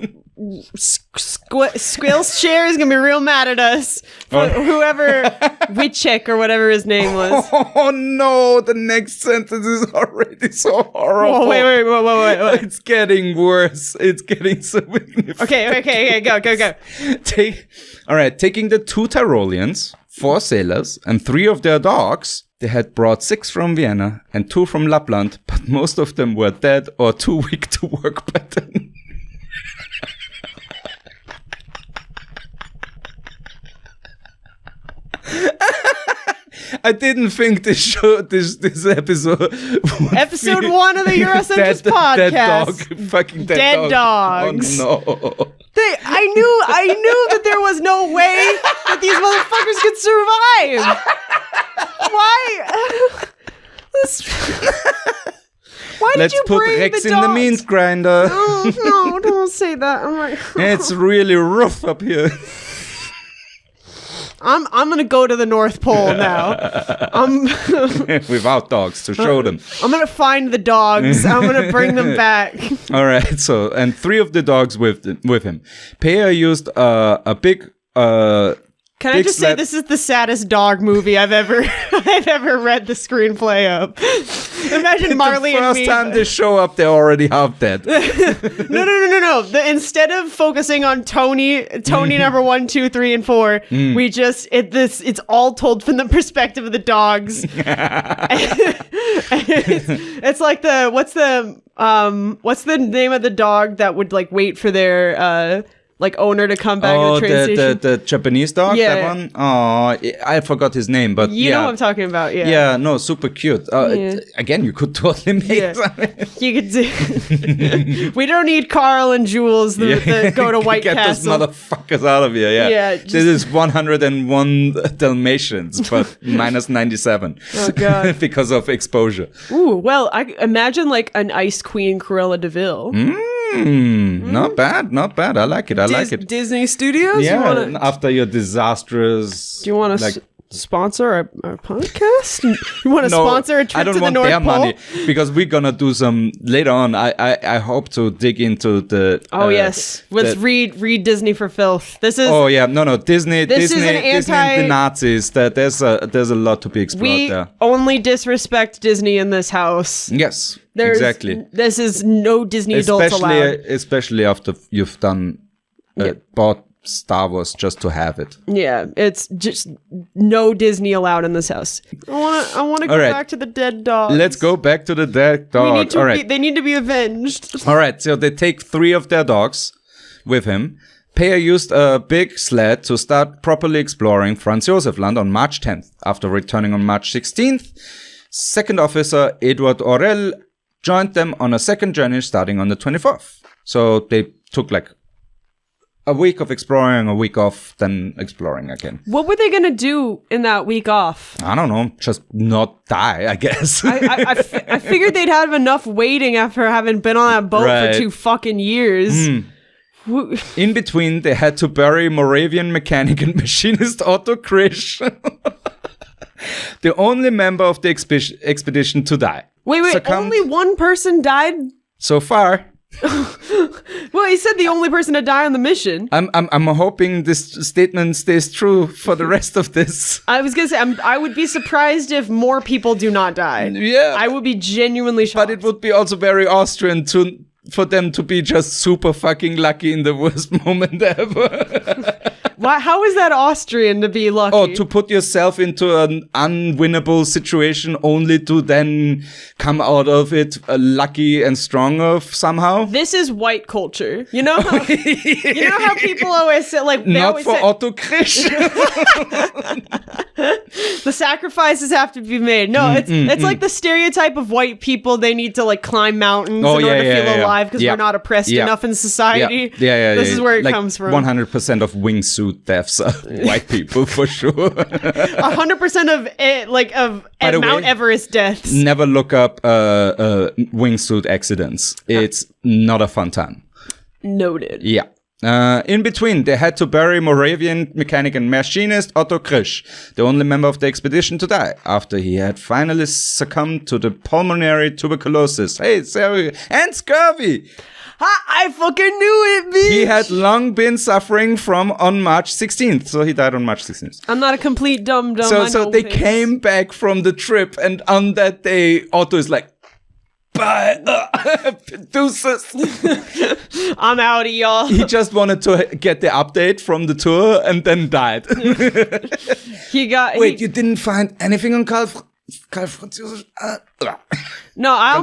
Squill's chair is gonna be real mad at us. Whoever Witchek or whatever his name was. Oh no, the next sentence is already so horrible. Oh, wait. It's getting worse. It's getting so significant. Okay, go. Taking the 2 Tyroleans, 4 sailors, and 3 of their dogs, they had brought 6 from Vienna and 2 from Lapland, but most of them were dead or too weak to work better. I didn't think this episode. Episode 1 of the Eurocentrist podcast. Dead dogs. Oh no. I knew that there was no way that these motherfuckers could survive. Why did Let's you put bring Rex the in the dogs? meat grinder. Oh, no, don't say that. I'm like, It's really rough up here. I'm gonna go to the North Pole now. Without dogs to show them. I'm gonna find the dogs. I'm gonna bring them back. All right. So, and 3 of the dogs with him. Peyer used a big. Can I just say this is the saddest dog movie I've ever read the screenplay of. Imagine Marley the and first me. time they show up, they're already half dead. No. Instead of focusing on Tony number 1, 2, 3, and 4, we just it's all told from the perspective of the dogs. It's like what's the name of the dog that would like wait for their owner to come back to the train station? the Japanese dog, Yeah. that one? Oh, I forgot his name, but You know what I'm talking about, yeah. Yeah, no, super cute. Again, you could totally make You could do. We don't need Carl and Jules that go to White Get Castle. those motherfuckers out of here, yeah. Yeah, This is 101 Dalmatians, but minus 97. Oh, God. Because of exposure. Ooh, well, I imagine like an Ice Queen Cruella DeVille. Not bad. I like it. Disney Studios? Yeah, after your disastrous... Do you want to sponsor our podcast? You want to sponsor a trip to the North Pole? I don't want their money, because we're gonna do some later on. I hope to dig into the... yes. Let's read Disney for Filth. This is... Oh, yeah. No. Disney This is an Disney and the Nazis. There's a lot to be explored We there. only disrespect Disney in this house. Yes, exactly. This is no Disney adults allowed. Especially after you've done bought Star Wars just to have it. Yeah, it's just no Disney allowed in this house. I want to go back to the dead dogs. Let's go back to the dead dogs. They need to be avenged. All right, so they take 3 of their dogs with him. Peyer used a big sled to start properly exploring Franz Josef Land on March 10th. After returning on March 16th, second officer Eduard Aurel joined them on a second journey starting on the 24th. So they took like a week of exploring, a week off, then exploring again. What were they going to do in that week off? I don't know. Just not die, I guess. I figured they'd have enough waiting after having been on that boat for 2 fucking years. In between, they had to bury Moravian mechanic and machinist Otto Krisch. The only member of the expedition to die. Wait, Succumbed only one person died? so far. Well, he said the only person to die on the mission. I'm hoping this statement stays true for the rest of this. I was gonna say I would be surprised if more people do not die. Yeah, I would be genuinely shocked. but it would be also very Austrian for them to be just super fucking lucky in the worst moment ever. Why? How is that Austrian to be lucky? Oh, to put yourself into an unwinnable situation only to then come out of it lucky and stronger somehow. This is white culture. You know how, you know how people always say, like, they Not always for say, Otto Krisch. the sacrifices have to be made. No, it's like the stereotype of white people. They need to like climb mountains in order to feel alive because we're not oppressed enough in society. Yeah. This is where it like comes from. 100% of wingsuit deaths are white people for sure. 100% of it, like of Mount Everest deaths. Never look up wingsuit accidents. It's not a fun time. Noted. Yeah. In between, they had to bury Moravian mechanic and machinist Otto Krisch, the only member of the expedition to die, after he had finally succumbed to the pulmonary tuberculosis. Hey, sorry, and scurvy! I fucking knew it, bitch! He had long been suffering from on March 16th, so he died on March 16th. I'm not a complete dum-dum. So they came back from the trip, and on that day, Otto is like, bye, deuces. I'm out of y'all. He just wanted to get the update from the tour and then died. Wait, you didn't find anything on Karl Franz Josef? No, I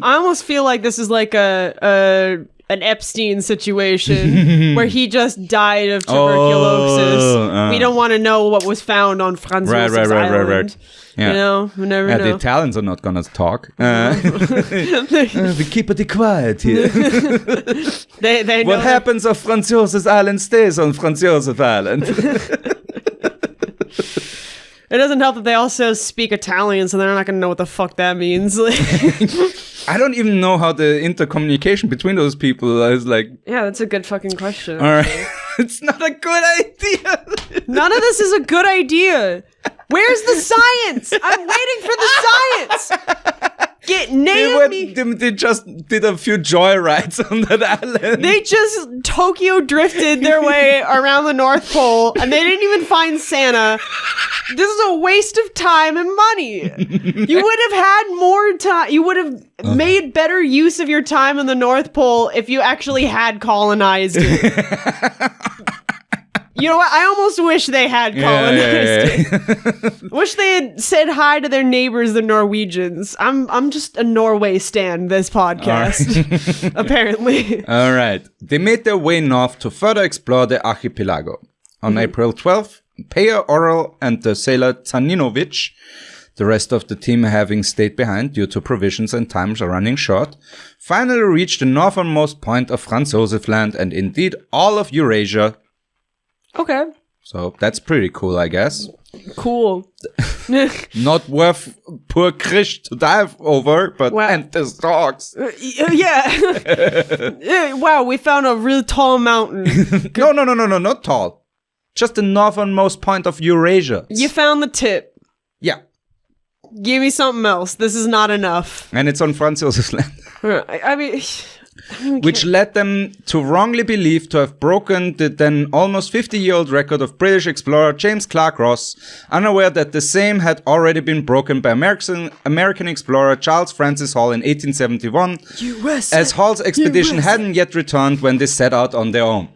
almost feel like this is like an Epstein situation where he just died of tuberculosis. We don't want to know what was found on Franz Josef's island. Right. Yeah. You know, we never know. The Italians are not gonna talk. We keep it quiet here. they what happens on Franz Josef's island stays on Franz Josef Island. It doesn't help that they also speak Italian, so they're not gonna know what the fuck that means. I don't even know how the intercommunication between those people is like. Yeah, that's a good fucking question. All right. It's not a good idea. None of this is a good idea. Where's the science? I'm waiting for the science. They just did a few joyrides on that island. They just Tokyo drifted their way around the North Pole, and they didn't even find Santa. This is a waste of time and money. You would have had more time. You would have made better use of your time in the North Pole if you actually had colonized it. You know what? I almost wish they had colonized it. Wish they had said hi to their neighbors, the Norwegians. I'm just a Norway stan this podcast, apparently. All right. They made their way north to further explore the archipelago. On April 12th, Peja, Orel, and the sailor Zaninovic, the rest of the team having stayed behind due to provisions and times running short, finally reached the northernmost point of Franz Josef Land and indeed all of Eurasia. Okay. So that's pretty cool, I guess. Cool. Not worth poor Krisch to dive over, but and his dogs. Yeah. Wow, we found a really tall mountain. No, not tall. Just the northernmost point of Eurasia. You found the tip. Yeah. Give me something else. This is not enough. And it's on Franz Josef Land. I mean... Which led them to wrongly believe to have broken the then almost 50-year-old record of British explorer James Clark Ross, unaware that the same had already been broken by American explorer Charles Francis Hall in 1871, as Hall's expedition hadn't yet returned when they set out on their own.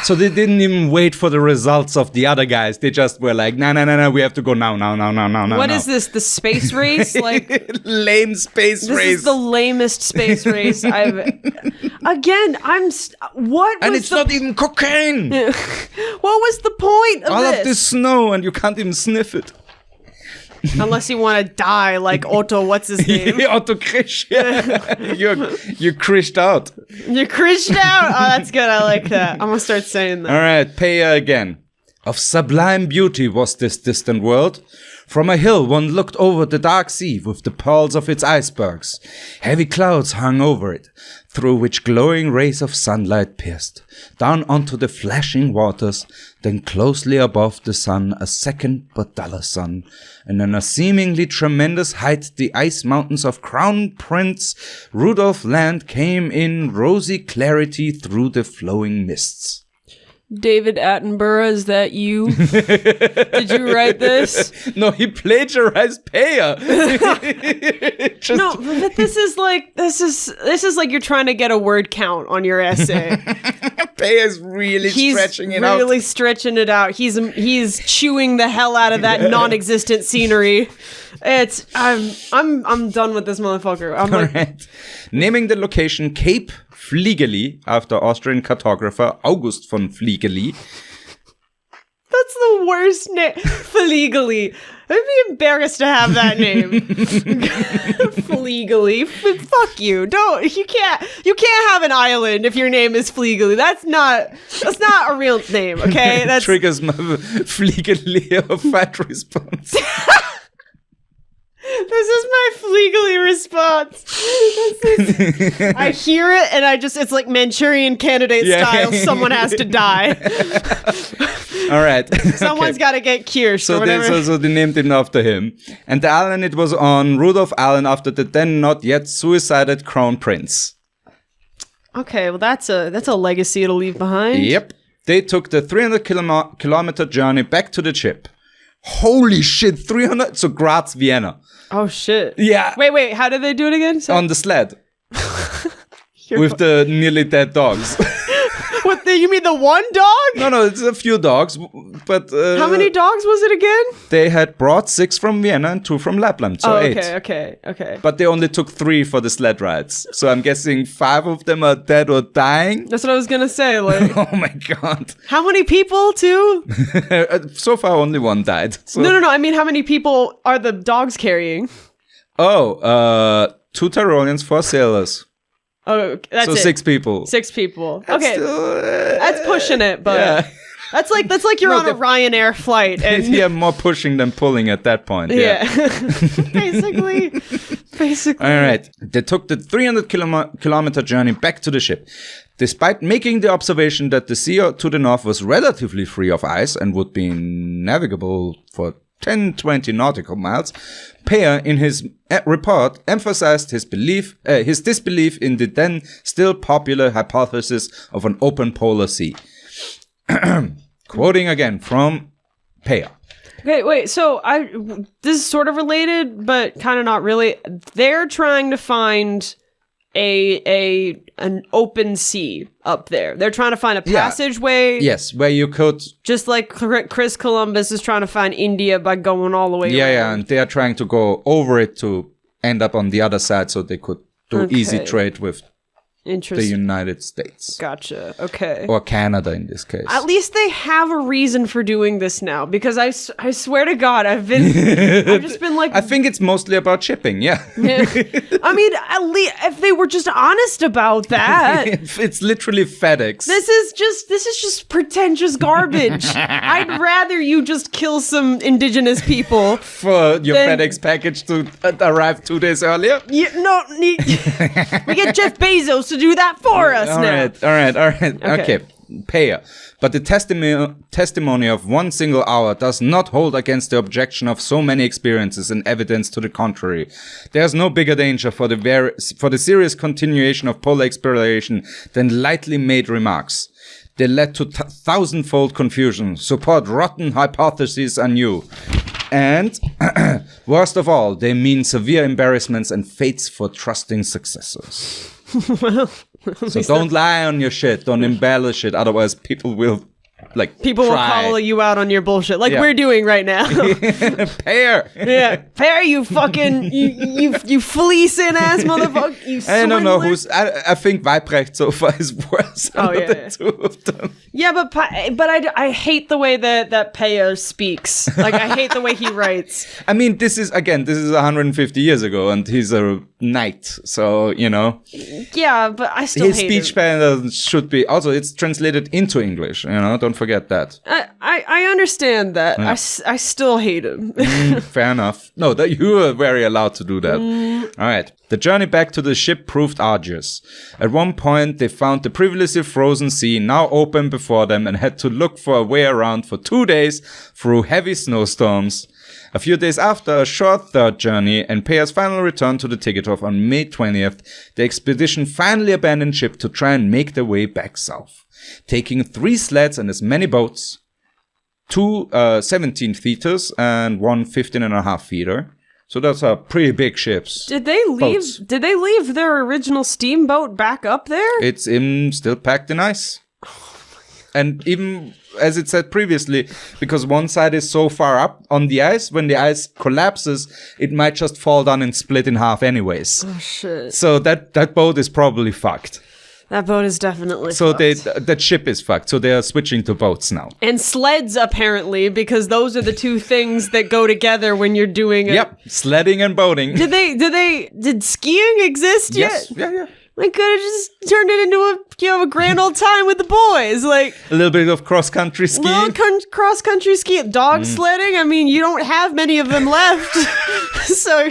So they didn't even wait for the results of the other guys. They just were like, no, we have to go now. What is this? The space race? Like lame space race. This is the lamest space race I've. Again, what? And it's not even cocaine. What was the point of all this? of this snow, and you can't even sniff it. Unless you want to die like Otto, what's his name? Otto Krisch. Yeah. You're Krished out. You're Krished out? Oh, that's good. I like that. I'm going to start saying that. All right, Peja again. Of sublime beauty was this distant world. From a hill one looked over the dark sea with the pearls of its icebergs. Heavy clouds hung over it, through which glowing rays of sunlight pierced, down onto the flashing waters, then closely above the sun a second but duller sun, and on a seemingly tremendous height the ice mountains of Crown Prince Rudolf Land came in rosy clarity through the flowing mists. David Attenborough, is that you? Did you write this? No, he plagiarized Peja. No, but this is like you're trying to get a word count on your essay. Peja's really stretching it out. He's really stretching it out. He's chewing the hell out of that non-existent scenery. I'm done with this motherfucker. All right. Naming the location Cape Fliegeli after Austrian cartographer August von Fliegeli. That's the worst name. Fliegeli. I'd be embarrassed to have that name. Fliegeli. Fuck you. You can't have an island if your name is Fliegeli. That's not a real name, okay? That triggers my Fliegeli fight response. This is my giggly response. I hear it and it's like Manchurian Candidate style. Someone has to die. All right. Someone's got to get Kirsch or whatever. So they named it after him. And the island, it was on Rudolph Island after the then not yet suicided crown prince. Okay, well that's a legacy to leave behind. Yep. They took the 300 kilometer journey back to the ship. Holy shit, 300? So Graz, Vienna. Oh shit. Yeah. Wait, how did they do it again? Sorry. On the sled. With the nearly dead dogs. You mean the one dog? No, it's a few dogs, but... How many dogs was it again? They had brought 6 from Vienna and 2 from Lapland, so 8. Okay. But they only took 3 for the sled rides. So I'm guessing 5 of them are dead or dying. That's what I was gonna say, like... Oh my god. How many people, too? So far, only 1 died. So. No, I mean, how many people are the dogs carrying? 2 Tyrolians, 4 sailors. Oh, that's so it. 6 people. 6 people. That's okay, still, that's pushing it, but yeah. that's like you're on a Ryanair flight, and yeah, more pushing than pulling at that point. Yeah, basically. All right, they took the 300 kilometer journey back to the ship. Despite making the observation that the sea to the north was relatively free of ice and would be navigable for 10-20 nautical miles, Peyer, in his report, emphasized his disbelief in the then still popular hypothesis of an open polar sea. Quoting again from Peyer. Okay, wait, so this is sort of related, but kind of not really. They're trying to find an open sea up there. They're trying to find a passageway. Yes, where you could... Just like Chris Columbus is trying to find India by going all the way around. Yeah, and they are trying to go over it to end up on the other side so they could do easy trade with the United States. Gotcha. Okay. Or Canada in this case. At least they have a reason for doing this now, because I swear to God, I've just been like... I think it's mostly about shipping, yeah. I mean, at least if they were just honest about that. It's literally FedEx. This is just pretentious garbage. I'd rather you just kill some indigenous people. For your FedEx package to arrive 2 days earlier? We get Jeff Bezos to do that for us now. All right. Okay. Peyer. But the testimony of 1 single hour does not hold against the objection of so many experiences and evidence to the contrary. There's no bigger danger for the serious continuation of polar exploration than lightly made remarks. They led to thousandfold confusion, support rotten hypotheses anew. And, worst of all, they mean severe embarrassments and fates for trusting successors. Well, so don't lie on your shit. Don't embellish it. Otherwise, people will will call you out on your bullshit, like we're doing right now. Peyer. Yeah, Peyer, you fucking you fleecing ass motherfucker. You I don't know who's. I think Weibrecht so far is worse. The 2 of them. Yeah, but I hate the way that Peyer speaks. Like I hate the way he writes. I mean, this is 150 years ago, and he's a knight, so you know. Yeah, but I still hate his speech pattern should be also. It's translated into English. You know, don't forget that. I understand that. Yeah. I still hate him. Fair enough. No, that you were very allowed to do that. All right. The journey back to the ship proved arduous. At one point, they found the previously frozen sea now open before them and had to look for a way around for 2 days through heavy snowstorms. A few days after a short third journey and Peyer's final return to the Tegetthoff on May 20th, the expedition finally abandoned ship to try and make their way back south. Taking 3 sleds and as many boats, 2 17-feeters and 1 15.5-feeter. So those are pretty big ships. Did they leave their original steamboat back up there? It's still packed in ice. And even, as it said previously, because one side is so far up on the ice, when the ice collapses, it might just fall down and split in half anyways. Oh, shit. So that boat is probably fucked. That boat is definitely fucked. That ship is fucked, so they are switching to boats now. And sleds, apparently, because those are the 2 things that go together when you're doing it. Yep, sledding and boating. Did skiing exist yet? Yes, yeah. They could have just turned it into a grand old time with the boys, like a little bit of cross-country skiing. Cross-country skiing, dog sledding. I mean, you don't have many of them left, So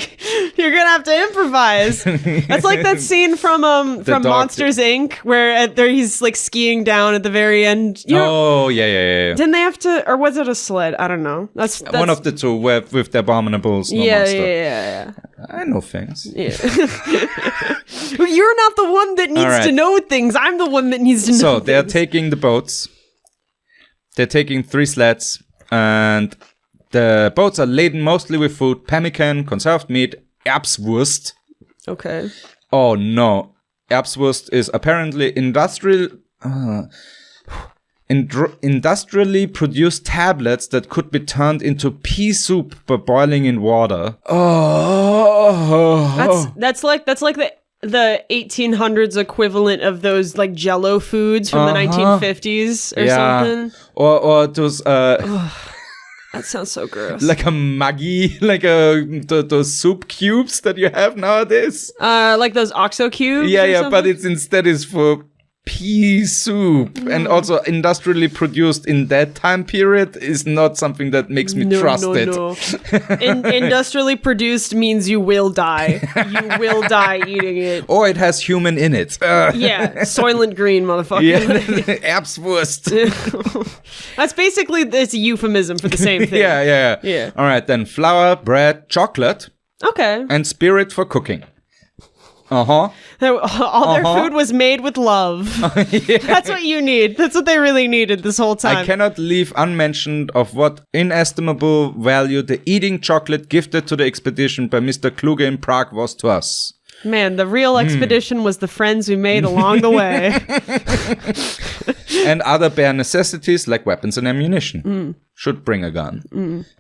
you're gonna have to improvise. That's like that scene from Monsters Inc. where he's like skiing down at the very end. Yeah. Didn't they have to, or was it a sled? I don't know. That's one of the two with the abominable snow monster. Yeah. I know things. Yeah. You're not the one that needs to know things. I'm the one that needs to know. So they're taking the boats. They're taking 3 sleds, and the boats are laden mostly with food: pemmican, conserved meat, Erbswurst. Okay. Oh no, Erbswurst is apparently industrially produced tablets that could be turned into pea soup by boiling in water. Oh, that's like the 1800s equivalent of those like Jello foods from the 1950s or something. Or those. That sounds so gross. Like a Maggi, like those soup cubes that you have nowadays. Like those OXO cubes. Yeah, but it's instead is for pea soup, and also industrially produced in that time period is not something that makes me trust it. No. Industrially produced means you will die. You will die eating it. Or it has human in it. Yeah, Soylent Green, motherfucker. Yeah, Erbswurst. That's basically, it's a euphemism for the same thing. Yeah. All right, then flour, bread, chocolate. Okay. And spirit for cooking. All their food was made with love. Yeah. That's what you need. That's what they really needed this whole time. I cannot leave unmentioned of what inestimable value the eating chocolate gifted to the expedition by Mr. Kluge in Prague was to us. Man, the real expedition was the friends we made along the way. And other bare necessities like weapons and ammunition. Should bring a gun.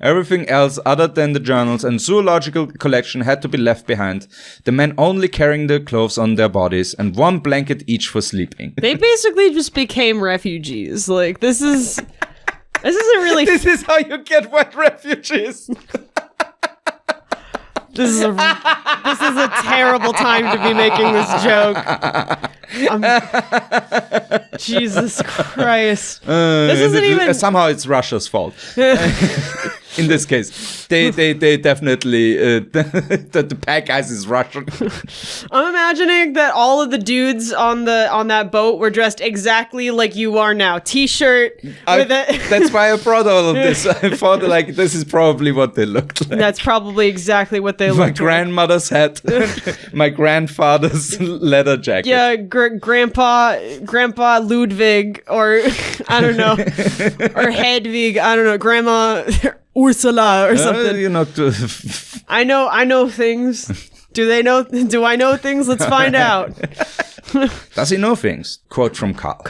Everything else other than the journals and zoological collection had to be left behind. The men only carrying their clothes on their bodies and 1 blanket each for sleeping. They basically just became refugees. Like, this isn't really... This is how you get wet refugees. This is a terrible time to be making this joke. Jesus Christ. This isn't even... Somehow it's Russia's fault. In this case, they definitely the bad guys is Russian. I'm imagining that all of the dudes on that boat were dressed exactly like you are now. T-shirt with it. That's why I brought all of this. I thought this is probably what they looked like. That's probably exactly what they looked like. My grandmother's hat, my grandfather's leather jacket. Yeah, Grandpa Ludwig, or I don't know, or Hedwig, I don't know, Grandma Ursula or something. I know things. Do I know things? Let's find out. Does he know things? Quote from Carl.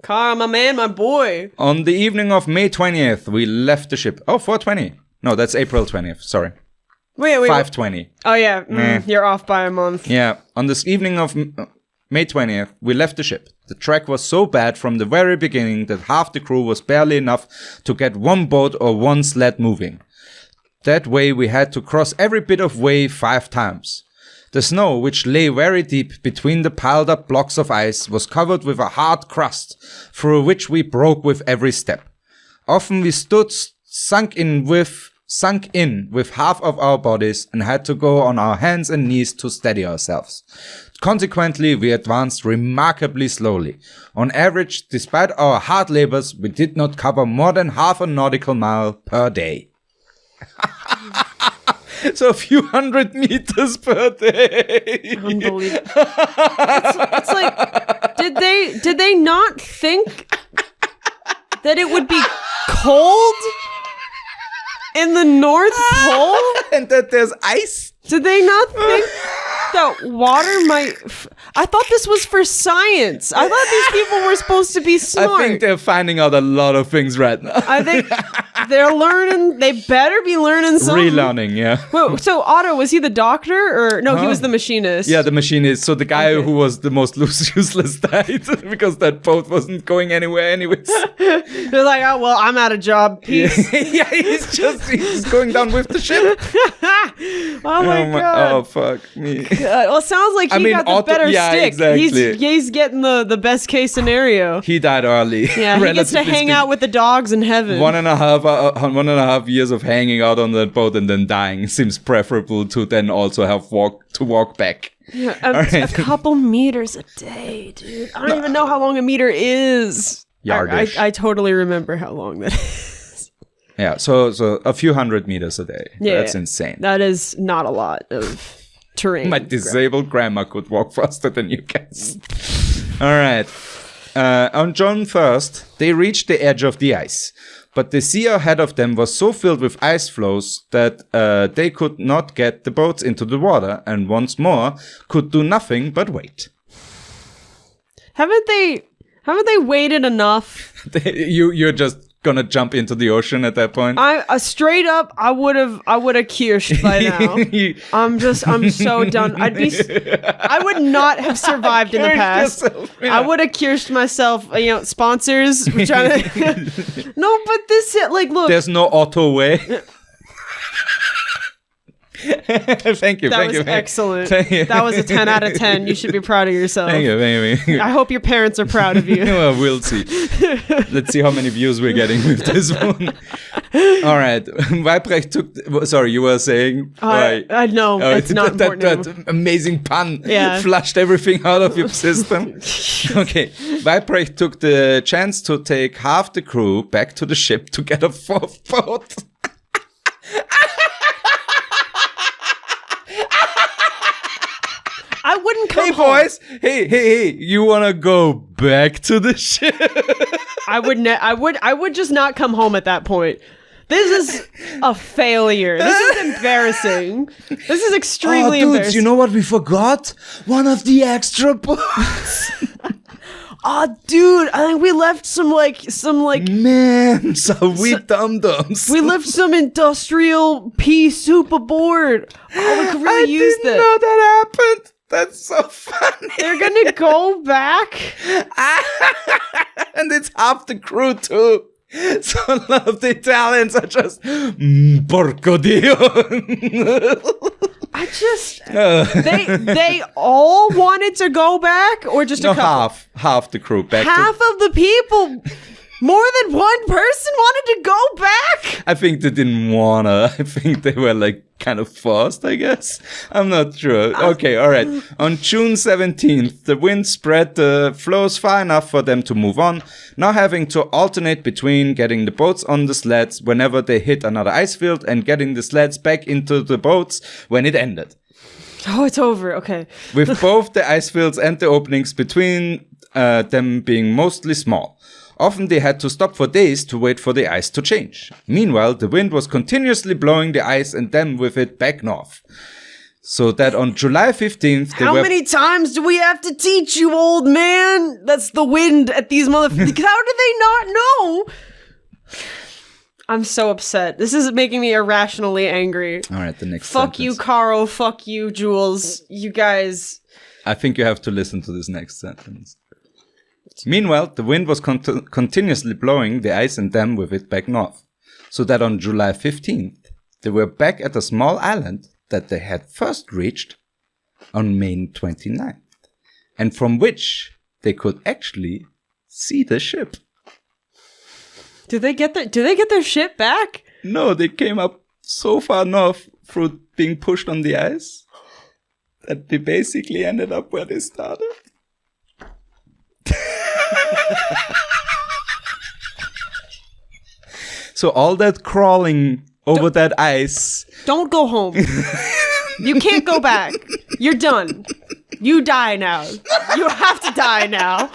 Carl, my man, my boy. On the evening of May 20th, we left the ship. Oh, 420. No, that's April 20th. Sorry. Wait. 520. Oh, yeah. You're off by a month. Yeah. On this evening of May 20th, we left the ship. The track was so bad from the very beginning that half the crew was barely enough to get 1 boat or 1 sled moving. That way, we had to cross every bit of way 5 times. The snow, which lay very deep between the piled up blocks of ice, was covered with a hard crust, through which we broke with every step. Often we stood sunk in with half of our bodies and had to go on our hands and knees to steady ourselves. Consequently, we advanced remarkably slowly. On average, despite our hard labors, we did not cover more than half a nautical mile per day. So a few 100 meters per day. Unbelievable. It's like, did they not think that it would be cold in the North Pole? And that there's ice? Did they not think that water might... I thought this was for science. I thought these people were supposed to be smart. I think they're finding out a lot of things right now. I think they're learning. They better be learning something. Relearning, yeah. Whoa, so Otto, was he the doctor? Or no, he was the machinist. Yeah, the machinist. So the guy who was the most useless died because that boat wasn't going anywhere anyways. They're like, oh, well, I'm out of job. Peace. Yeah, he's going down with the ship. Oh my god. Oh fuck me. Well, it sounds like he got the better stick. Exactly. He's getting the best case scenario. He died early. Yeah, he gets to hang out with the dogs in heaven. 1.5 years of hanging out on that boat and then dying seems preferable to then also have to walk back. Yeah, a couple meters a day, dude. I don't even know how long a meter is. Yardish. I totally remember how long that is. Yeah, so a few hundred meters a day. Yeah, That's insane. That is not a lot of terrain. My disabled grandma could walk faster than you guys. All right. On June 1st, they reached the edge of the ice. But the sea ahead of them was so filled with ice floes that they could not get the boats into the water and once more could do nothing but wait. Haven't they waited enough? You're just gonna jump into the ocean at that point? Straight up, I would have kirshed by now. I'm so done. I would not have survived in the past. I would have kirshed myself. Sponsors. We're trying to. No, but this look. There's no auto way. Thank you. That was excellent. That was a 10 out of 10. You should be proud of yourself. Thank you. I hope your parents are proud of you. Well, we'll see. Let's see how many views we're getting with this one. All right. Weibrecht took... Sorry, you were saying... I know. It's not important. That amazing pun flushed everything out of your system. Okay. Weibrecht took the chance to take half the crew back to the ship to get a fourth boat. I wouldn't come home. Boys. Hey, you want to go back to the ship? I would just not come home at that point. This is a failure. This is embarrassing. This is extremely embarrassing. You know what we forgot? One of the extra boats. Dude, I think we left some Man, so we dum-dums. We left some industrial pea soup aboard. Oh, we could really use that. I didn't know that happened. That's so funny. They're gonna go back? And it's half the crew too. So a lot of the Italians are just porco dio. They all wanted to go back, or just a couple? half the crew back. Half of the people, more than one person wanted to go back. I think they didn't wanna. I think they were kind of forced, I guess. I'm not sure. Okay, all right. On June 17th, the wind spread the floes far enough for them to move on, now having to alternate between getting the boats on the sleds whenever they hit another ice field and getting the sleds back into the boats when it ended. Oh, it's over. Okay. With both the ice fields and the openings between them being mostly small. Often they had to stop for days to wait for the ice to change. Meanwhile, the wind was continuously blowing the ice and them with it back north. So that on July 15th... How many times do we have to teach you, old man? That's the wind at these motherfuckers. How do they not know? I'm so upset. This is making me irrationally angry. All right, the next Fuck sentence. you, Carl. Fuck you, Jules. You guys... I think you have to listen to this next sentence. Meanwhile, the wind was continuously blowing the ice and them with it back north, so that on July 15th, they were back at a small island that they had first reached on May 29th, and from which they could actually see the ship. Do they get their ship back? No, they came up so far north through being pushed on the ice that they basically ended up where they started. So all that crawling over that ice. Don't go home. You can't go back. You're done. You die now. You have to die now.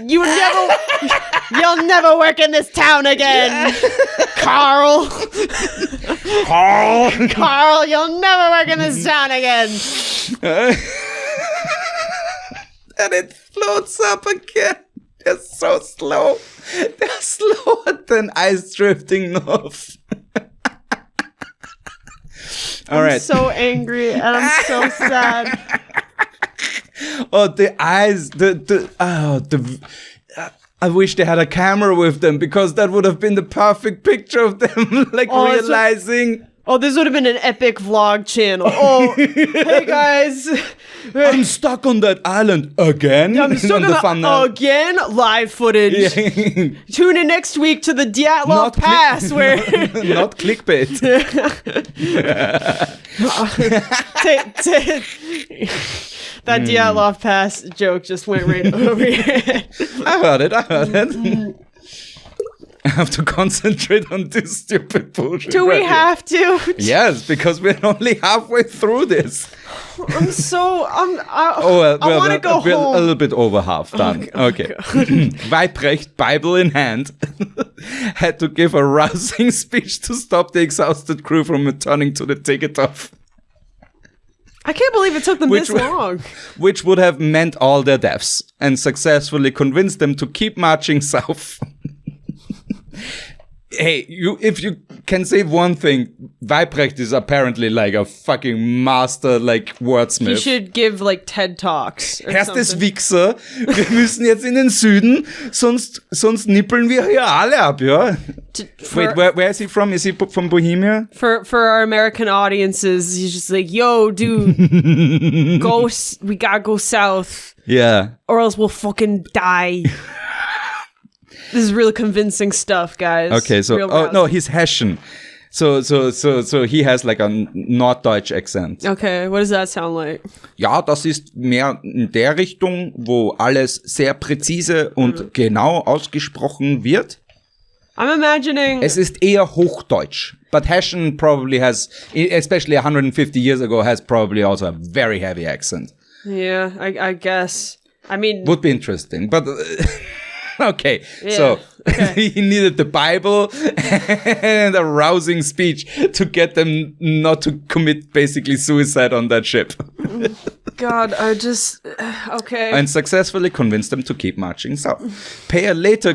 You'll never work in this town again, Carl. Carl, you'll never work in this town again. And it floats up again. They're so slow. They're slower than ice drifting north. All right. I'm so angry and I'm so sad. Oh, the eyes. I wish they had a camera with them because that would have been the perfect picture of them, realizing. Oh, this would have been an epic vlog channel. Oh, hey guys. I'm stuck on that island again. I'm still gonna again live footage. Tune in next week to the Dyatlov Pass where not clickbait. That Dyatlov Pass joke just went right over your head. I heard it. I have to concentrate on this stupid bullshit. Do we have to? Yes, because we're only halfway through this. I want to go we're home. A little bit over half done. Okay. Weibrecht, Bible in hand, had to give a rousing speech to stop the exhausted crew from returning to the ticket off. I can't believe it took them this long. Which would have meant all their deaths, and successfully convinced them to keep marching south. Hey, if you can say one thing, Weibrecht is apparently like a fucking master, like wordsmith. He should give like TED Talks. Erstes Wichser, wir müssen jetzt in den Süden, sonst nippeln wir hier alle ab, ja? Wait, where is he from? Is he from Bohemia? For our American audiences, he's just like, yo, dude, we gotta go south. Yeah. Or else we'll fucking die. This is really convincing stuff, guys. Okay, so no, he's Hessian. So he has like a Norddeutsch accent. Okay, what does that sound like? Ja, das ist mehr in der Richtung, wo alles sehr präzise und genau ausgesprochen wird. I'm imagining... Es ist eher Hochdeutsch. But Hessian probably has, especially 150 years ago, has probably also a very heavy accent. Yeah, I guess. I mean... Would be interesting, but... Okay, yeah, so okay. He needed the Bible and a rousing speech to get them not to commit basically suicide on that ship. God, I just... Okay. And successfully convinced them to keep marching south. Peyer later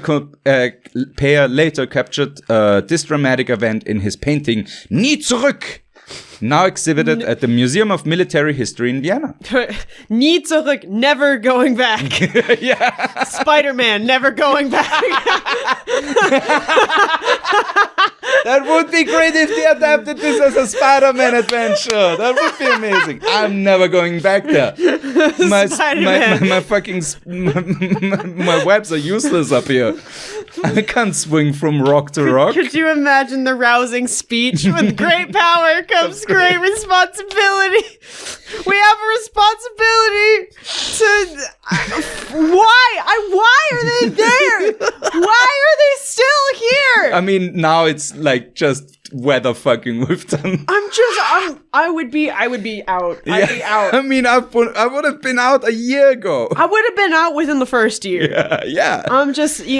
captured this dramatic event in his painting Nie zurück, now exhibited at the Museum of Military History in Vienna. Nie zurück, never going back. Yeah. Spider-Man, never going back. That would be great if they adapted this as a Spider-Man adventure. That would be amazing. I'm never going back there. My fucking my webs are useless up here. I can't swing from rock to rock. Could you imagine the rousing speech? With great power comes great responsibility. We have a responsibility to... Why are they there? Why are they still here? I mean, now it's like just weather fucking with them. I would be out. I'd be out. I mean, I would have been out a year ago. I would have been out within the first year. Yeah.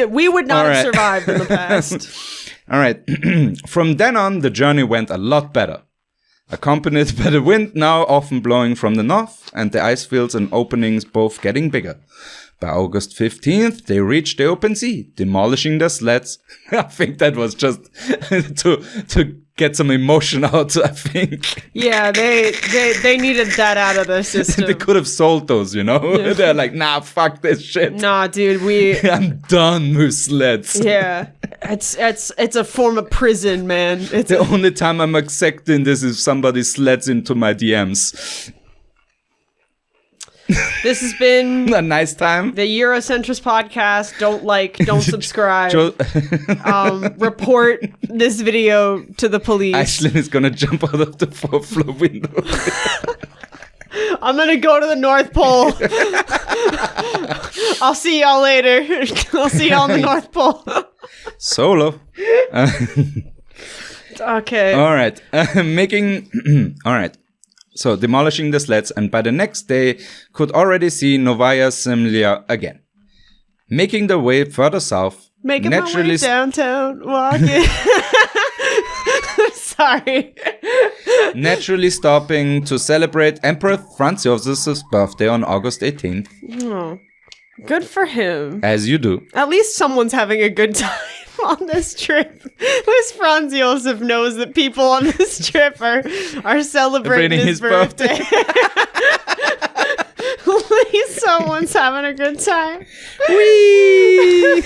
We would not have survived in the past. All right. From then on, the journey went a lot better. Accompanied by the wind now often blowing from the north and the ice fields and openings both getting bigger. By August 15th, they reached the open sea, demolishing their sleds. I think that was just to get some emotion out, I think. Yeah, they needed that out of their system. They could have sold those, you know? Yeah. They're like, nah, fuck this shit. Nah, dude, I'm done with sleds. Yeah, it's a form of prison, man. It's the only time I'm accepting this is somebody sleds into my DMs. This has been a nice time. The Eurocentrist podcast. Don't subscribe. Report this video to the police. Aislinn is gonna jump out of the 4th floor window. I'm gonna go to the North Pole. I'll see y'all later. I'll see y'all on the North Pole. Solo. Okay. All right. All right. So, demolishing the sleds, and by the next day, could already see Novaya Zemlya again. Making their way further south, making my way downtown, walking. Sorry. Naturally stopping to celebrate Emperor Franz Josef's birthday on August 18th. Oh, good for him. As you do. At least someone's having a good time on this trip. At least Franz Josef knows that people on this trip are celebrating his birthday. At least someone's having a good time. Whee!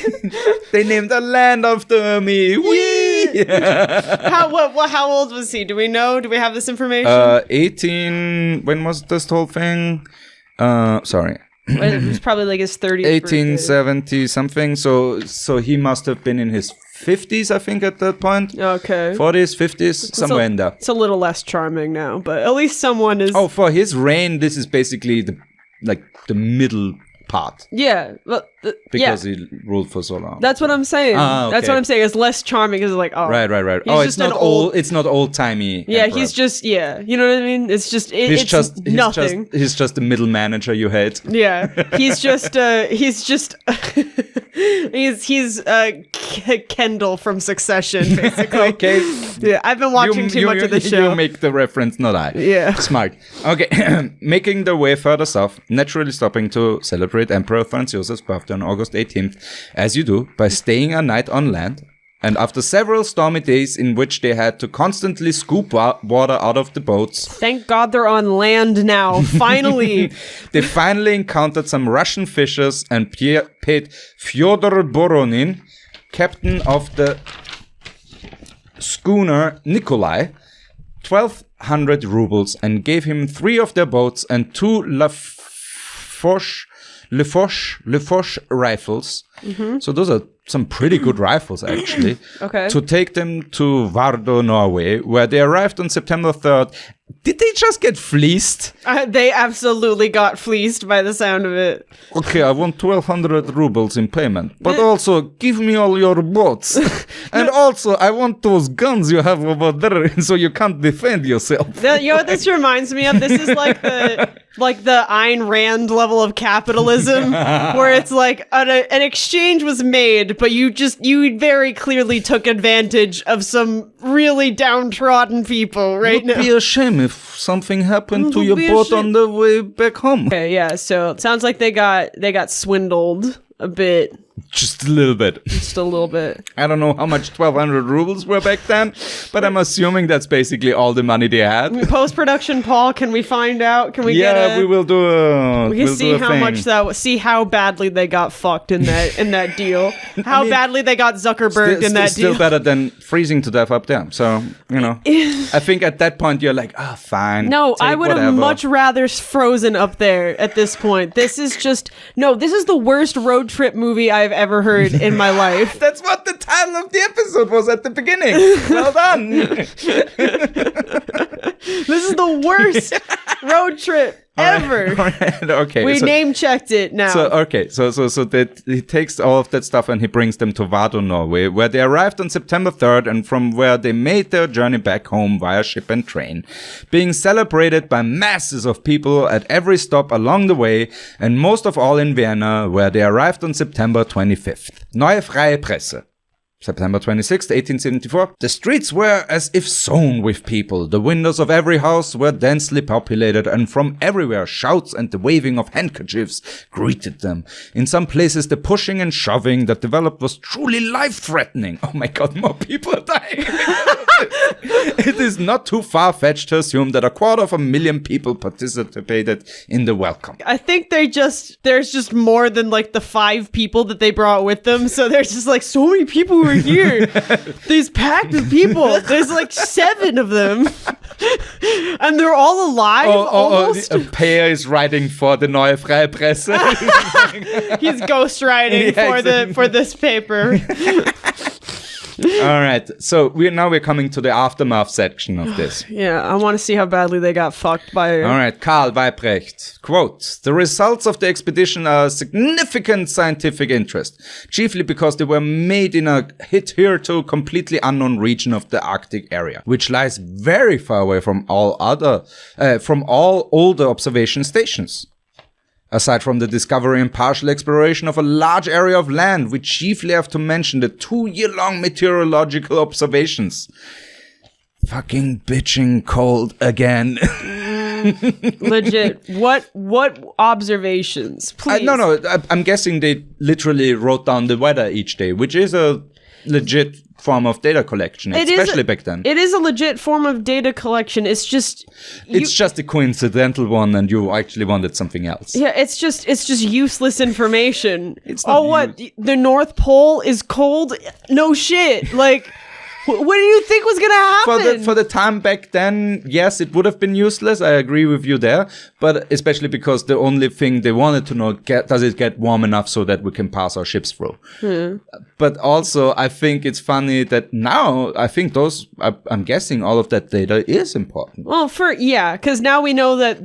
They named a land after me. Whee! How old was he? Do we know? Do we have this information? 18. When was this whole thing? Sorry. It was probably like his 30s. 1870 something. So he must have been in his 50s, I think, at that point. Okay. 40s, 50s, somewhere in there. It's a little less charming now, but at least someone is. Oh, for his reign, this is basically the middle part. Yeah. Because he ruled for so long. That's what I'm saying. Okay. That's what I'm saying. It's less charming because it's like, oh. Right. Oh, it's not old. It's not old timey. Yeah, he's just you know what I mean. It's just He's nothing. He's just the middle manager you hate. Yeah, he's just Kendall from Succession, basically. Okay. Yeah, I've been watching too much of the show. You make the reference, not I. Yeah. Smart. Okay. Making their way further south, naturally stopping to celebrate Emperor Franz Josef's birthday on August 18th, as you do, by staying a night on land. And after several stormy days in which they had to constantly scoop water out of the boats. Thank God they're on land now, finally. They finally encountered some Russian fishers and paid Fyodor Voronin, captain of the schooner Nikolai, 1,200 rubles and gave him 3 of their boats and 2 Lefoche rifles. Mm-hmm. So those are some pretty good rifles, actually. Okay. To take them to Vardø, Norway, where they arrived on September 3rd. Did they just get fleeced? They absolutely got fleeced by the sound of it. Okay, I want 1,200 rubles in payment. But also, give me all your boats. And also, I want those guns you have over there so you can't defend yourself. You know what this reminds me of? This is like the Ayn Rand level of capitalism, where it's like an exchange was made, but you very clearly took advantage of some really downtrodden people right now. Would be a shame if something happened to your boat on the way back home. Okay, yeah, so it sounds like they got swindled a bit. Just a little bit. Just a little bit. I don't know how much 1,200 rubles were back then, but I'm assuming that's basically all the money they had. Post-production, Paul, can we find out? Can we get we will do a We can see how much see how badly they got fucked in that deal. How badly they got Zuckerberg in that deal. Still better than freezing to death up there. So, I think at that point you're like, fine. No, I would have much rather frozen up there at this point. This is the worst road trip movie I've ever heard in my life. That's what the title of the episode was at the beginning. Well done. This is the worst road trip ever. All right. Okay. We name checked it now. So that he takes all of that stuff and he brings them to Vardø, Norway, where they arrived on September 3rd, and from where they made their journey back home via ship and train, being celebrated by masses of people at every stop along the way, and most of all in Vienna, where they arrived on September 25th. Neue Freie Presse. September 26, 1874. The streets were as if sown with people. The windows of every house were densely populated, and from everywhere shouts and the waving of handkerchiefs greeted them. In some places, the pushing and shoving that developed was truly life-threatening. Oh my god, more people are dying. It is not too far-fetched to assume that 250,000 people participated in the welcome. I think there's just more than like the 5 people that they brought with them, so there's just like so many people who are here. These packed with people. There's like 7 of them. And they're all alive almost. Peer is writing for the Neue Freie Presse. He's ghostwriting for this paper. All right, so we're coming to the aftermath section of this. Yeah, I want to see how badly they got fucked by... All right, Karl Weibrecht, quote, "The results of the expedition are of significant scientific interest, chiefly because they were made in a hitherto completely unknown region of the Arctic area, which lies very far away from all older observation stations. Aside from the discovery and partial exploration of a large area of land, we chiefly have to mention the 2-year-long meteorological observations." Fucking bitching cold again. Legit. What observations? Please. No. I'm guessing they literally wrote down the weather each day, which is a legit form of data collection, especially back then. It is a legit form of data collection. It's just a coincidental one, and you actually wanted something else. Yeah, it's just useless information. The North Pole is cold? No shit. Like What do you think was gonna happen? For the time back then, yes, it would have been useless. I agree with you there. But especially because the only thing they wanted to know, does it get warm enough so that we can pass our ships through? But also, I think it's funny that now, I think I'm guessing all of that data is important. Well, because now we know that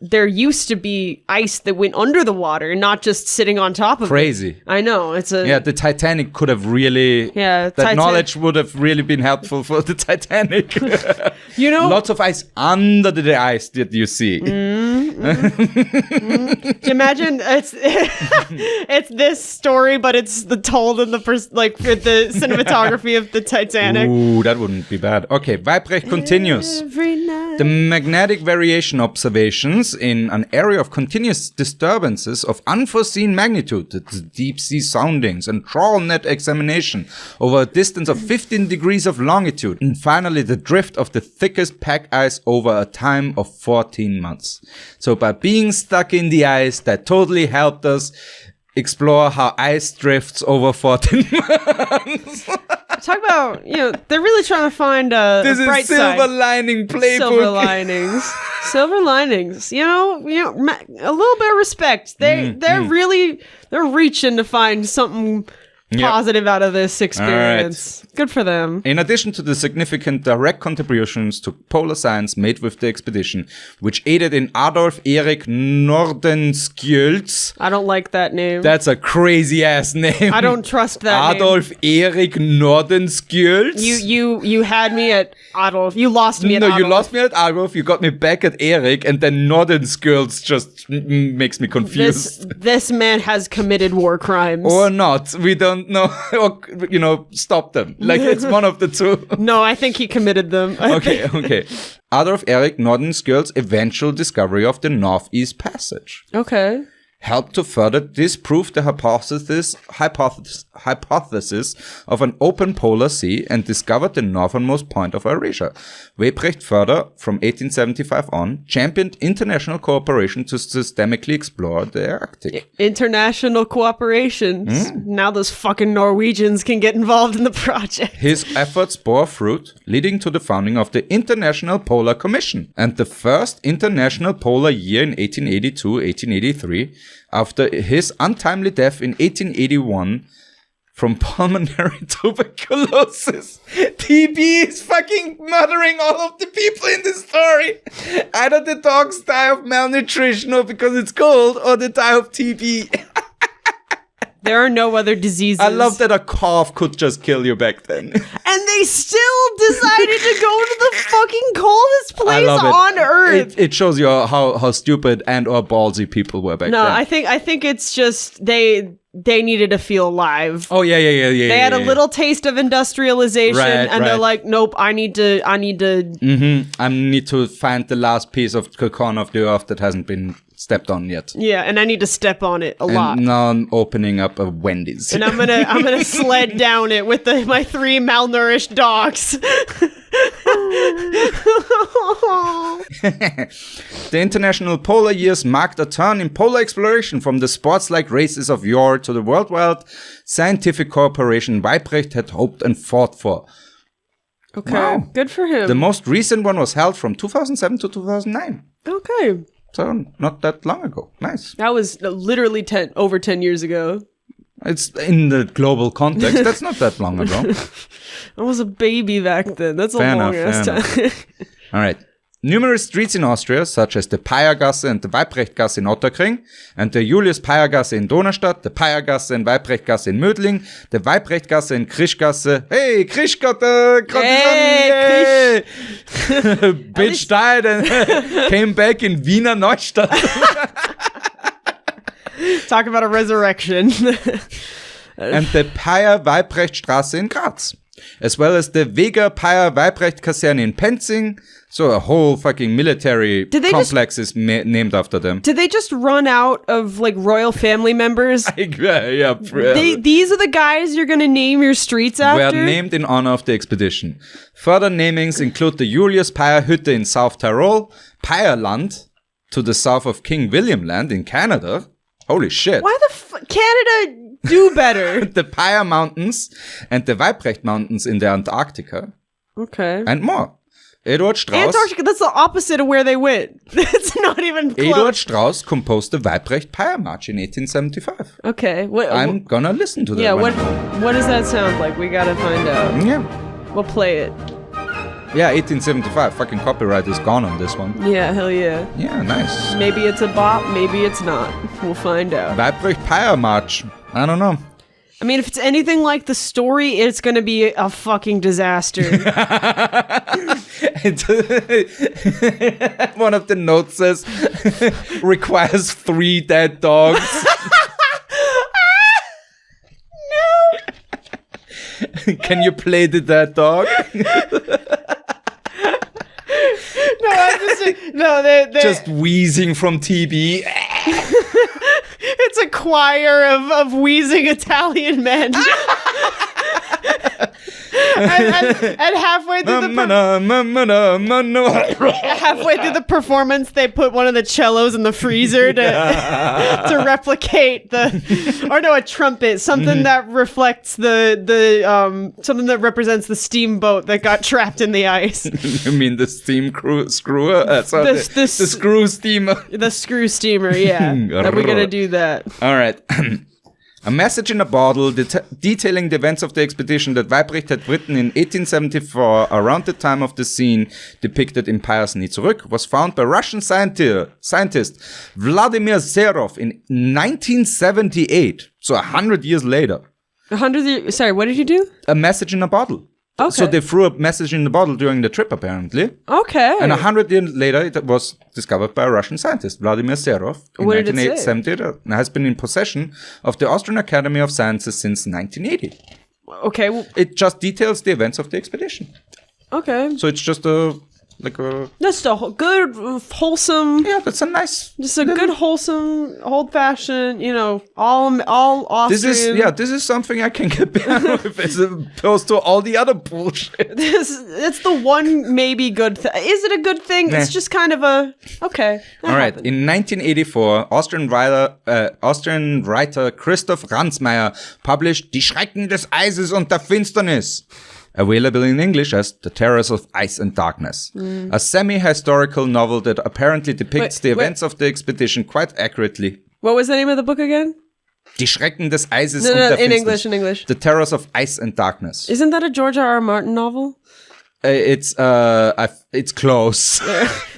there used to be ice that went under the water, not just sitting on top of it. Crazy. I know. The Titanic could have really... Yeah, that knowledge would have really been helpful for the Titanic. Lots of ice under the ice that you see. Imagine it's this story, but it's told in the with the cinematography of the Titanic. Ooh, that wouldn't be bad. Okay, Weibrecht continues. The magnetic variation observations in an area of continuous disturbances of unforeseen magnitude, the deep sea soundings and trawl net examination over a distance of 15 degrees of longitude, and finally the drift of the thickest pack ice over a time of 14 months. So by being stuck in the ice, that totally helped us explore how ice drifts over 14 months. Talk about, they're really trying to find a bright side. Silver lining playbook. Silver linings. Silver linings. A little bit of respect. They're reaching to find something positive out of this experience. Right. Good for them. In addition to the significant direct contributions to polar science made with the expedition, which aided in Adolf Erik Nordenskjöld's... I don't like that name. That's a crazy ass name. I don't trust that Adolf name. Erik Nordenskjöld's. You had me at Adolf. You lost me at Adolf. No, you lost me at Adolf. You got me back at Erik, and then Nordenskjöld's just makes me confused. This man has committed war crimes. Or not. We don't know. Or, stop them. Like, it's one of the two. No, I think he committed them. Okay. Adolf Erik Nordenskjöld's eventual discovery of the Northeast Passage. Okay. Helped to further disprove the hypothesis of an open polar sea and discovered the northernmost point of Eurasia. Weibrecht further, from 1875 on, championed international cooperation to systemically explore the Arctic. International cooperation. Now those fucking Norwegians can get involved in the project. His efforts bore fruit, leading to the founding of the International Polar Commission and the first International Polar Year in 1882-1883, after his untimely death in 1881 from pulmonary tuberculosis. TB is fucking murdering all of the people in this story. Either the dogs die of malnutrition or because it's cold, or they die of TB. There are no other diseases. I love that a cough could just kill you back then. And they still decided to go to the fucking coldest place on Earth. It shows you how stupid and or ballsy people were back then. No, I think it's just they needed to feel alive. Oh yeah. They had a little taste of industrialization, and they're like, nope, I need to. I need to find the last piece of cocoon of the earth that hasn't been stepped on yet. Yeah, and I need to step on it a lot. Now I'm opening up a Wendy's. And I'm gonna sled down it with my 3 malnourished dogs. The International Polar Years marked a turn in polar exploration from the sports-like races of yore to the worldwide scientific cooperation Weibrecht had hoped and fought for. Okay, wow. Good for him. The most recent one was held from 2007 to 2009. Okay. So, not that long ago. Nice. That was literally over 10 years ago. It's in the global context. That's not that long ago. I was a baby back then. That's a long-ass time. All right. Numerous streets in Austria, such as the Peiergasse and the Weibrechtgasse in Otterkring, and the Julius-Peiergasse in Donaustadt, the Peiergasse and Weibrechtgasse in Mödling, the Weibrechtgasse in Krischgasse. Hey, Krischgasse! Hey, Krisch! Bitch died and came back in Wiener Neustadt. Talk about a resurrection. And the Peyer-Weibrechtstraße in Graz, as well as the Weger-Peyer-Weibrecht-Kaserne in Penzing. So a whole fucking military complex is named after them. Did they just run out of royal family members? Yeah. These are the guys you're going to name your streets after? Were named in honor of the expedition. Further namings include the Julius Peyer Hütte in South Tyrol, Peyerland to the south of King William Land in Canada. Holy shit. Why the Canada do better? The Pire Mountains and the Weibrecht Mountains in the Antarctica. Okay. And more. Eduard Strauss. Antarctica, that's the opposite of where they went. It's not even close. Eduard Strauss composed the Weibrecht Pire March in 1875. Okay. I'm gonna listen to that. Yeah, one. what does that sound like? We gotta find out. Yeah. We'll play it. Yeah, 1875. Fucking copyright is gone on this one. Yeah, hell yeah. Yeah, nice. Maybe it's a bop, maybe it's not. We'll find out. Weibrecht Pire March. I don't know. I mean, if it's anything like the story, it's gonna be a fucking disaster. One of the notes says, requires 3 dead dogs. No. Can you play the dead dog? No, I'm just no. They Just wheezing from TB. It's a choir of wheezing Italian men. and halfway through the performance, they put one of the cellos in the freezer to replicate a trumpet, something that reflects the something that represents the steamboat that got trapped in the ice. You mean the steam screwer? The screw steamer. The screw steamer, yeah. Are we gonna do that? All right. A message in a bottle detailing the events of the expedition that Weibrecht had written in 1874 around the time of the scene depicted in Pire's Nie zurück was found by Russian scientist Vladimir Zerov in 1978, so 100 years later. 100 years? Sorry, what did you do? A message in a bottle. Okay. So they threw a message in the bottle during the trip, apparently. Okay. And 100 years later, it was discovered by a Russian scientist, Vladimir Zerov, in What did it say? 1978, and has been in possession of the Austrian Academy of Sciences since 1980. Okay. Well, It just details the events of the expedition. okay. So it's just That's a good, wholesome. yeah, that's a nice. Just a good, wholesome, old-fashioned. All Austrian. This is something I can get behind with as opposed to all the other bullshit. It's the one maybe good thing. Is it a good thing? Nah. It's just kind of a okay. All right. In 1984, Austrian writer Christoph Ransmayr published Die Schrecken des Eises und der Finsternis, available in English as The Terrors of Ice and Darkness, a semi-historical novel that apparently depicts the events of the expedition quite accurately. What was the name of the book again? Die Schrecken des Eises No, und der in Finsternis. English. The Terrors of Ice and Darkness. Isn't that a George R.R. Martin novel? It's close.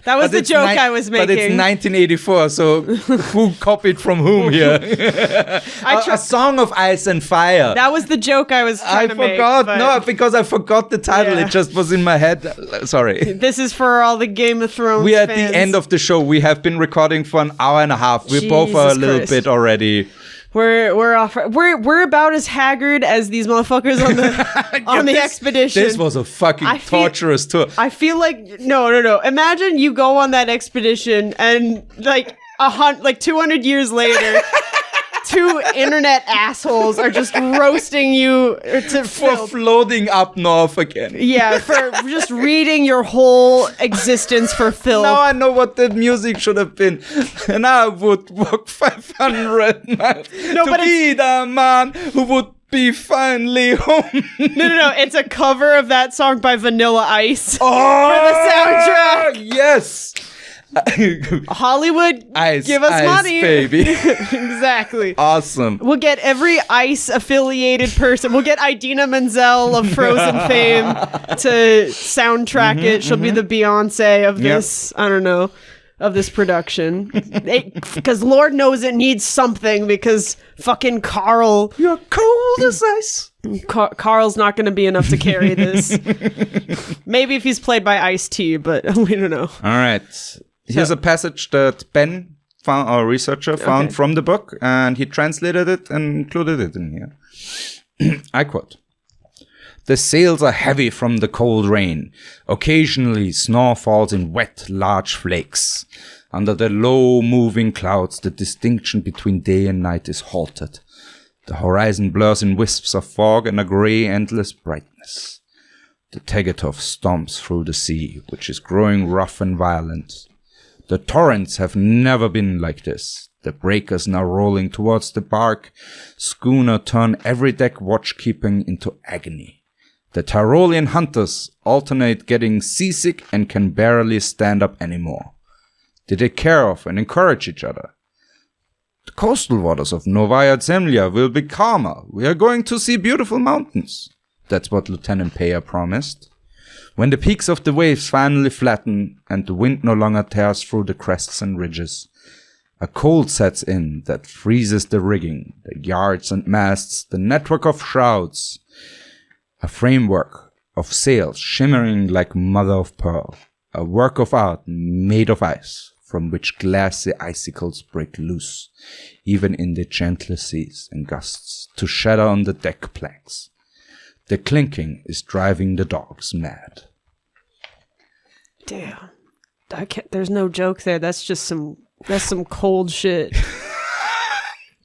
That was the joke I was making. But it's 1984, so who copied from whom here? A Song of Ice and Fire. That was the joke I was trying to make. forgot. But No, because I forgot the title. Yeah. It just was in my head. Sorry. this is for all the Game of Thrones We are at fans. the end of the show. We have been recording for an hour and a half. We both are a Jesus little Christ. bit already. We're off. We're about as haggard as these motherfuckers on the on the expedition. This was a fucking I feel- torturous tour. I feel like no. Imagine you go on that expedition and like 200 years later, 2 internet assholes are just roasting you to For filth. floating up north again. Yeah, for just reading your whole existence for filth. Now I know what that music should have been. And I would walk 500 miles No, to but be the man who would be finally home. No. It's a cover of that song by Vanilla Ice. Oh, For the soundtrack. Yes. Hollywood, Ice, give us ice, money. baby. Exactly. Awesome. We'll get every ICE affiliated person. We'll get Idina Menzel of Frozen fame to soundtrack it. She'll be the Beyonce of this, I don't know, of this production. Because Lord knows it needs something because fucking Carl. You're cold as ice. Carl's not going to be enough to carry this. Maybe if he's played by Ice-T, but we don't know. All right. Here's a passage that Ben, our researcher, found from the book, and he translated it and included it in here. I quote, "The sails are heavy from the cold rain. Occasionally, snow falls in wet, large flakes. Under the low, moving clouds, the distinction between day and night is halted. The horizon blurs in wisps of fog and a grey, endless brightness. The Tegetov stomps through the sea, which is growing rough and violent. The torrents have never been like this. The breakers now rolling towards the bark schooner turn every deck watchkeeping into agony. The Tyrolean hunters alternate getting seasick and can barely stand up anymore. They take care of and encourage each other. The coastal waters of Novaya Zemlya will be calmer. We are going to see beautiful mountains. That's what Lieutenant Peyer promised. When the peaks of the waves finally flatten and the wind no longer tears through the crests and ridges, a cold sets in that freezes the rigging, the yards and masts, the network of shrouds. A framework of sails shimmering like mother of pearl. A work of art made of ice, from which glassy icicles break loose, even in the gentlest seas and gusts, to shatter on the deck planks. The clinking is driving the dogs mad. Damn. There's no joke there. That's some cold shit.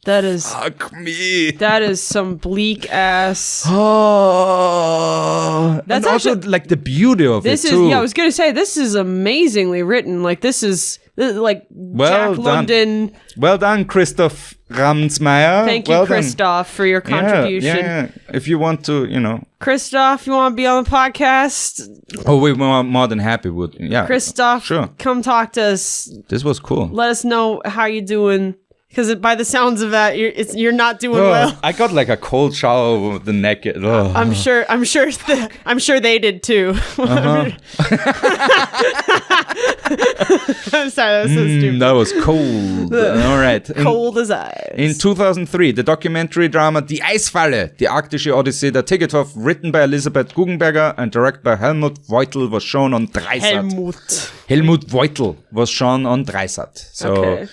That is Fuck me. That is some bleak ass. Oh, That's and also actually- like the beauty of This it is too. I was gonna say this is amazingly written. Like this is like Well Jack done. London. Well done, Christoph Ramsmeyer. Thank you, well done. Christoph, for your contribution. Yeah. If you want to, Christoph, you want to be on the podcast? Oh, we're more than happy with. Yeah, Christoph, Sure. come talk to us. This was cool. Let us know how you doing. Because by the sounds of that, you're not doing well. I got like a cold shower with the neck. Oh. I'm sure they did too. Uh-huh. I'm sorry, that was so stupid. That was cold. All right. Cold as ice. In 2003, the documentary drama Die Eisfalle, Die Arktische Odyssee der Tegetthoff, written by Elisabeth Guggenberger and directed by Helmut Voitel, was shown on Dreisat. Helmut Voitel was shown on Dreisat. So Okay.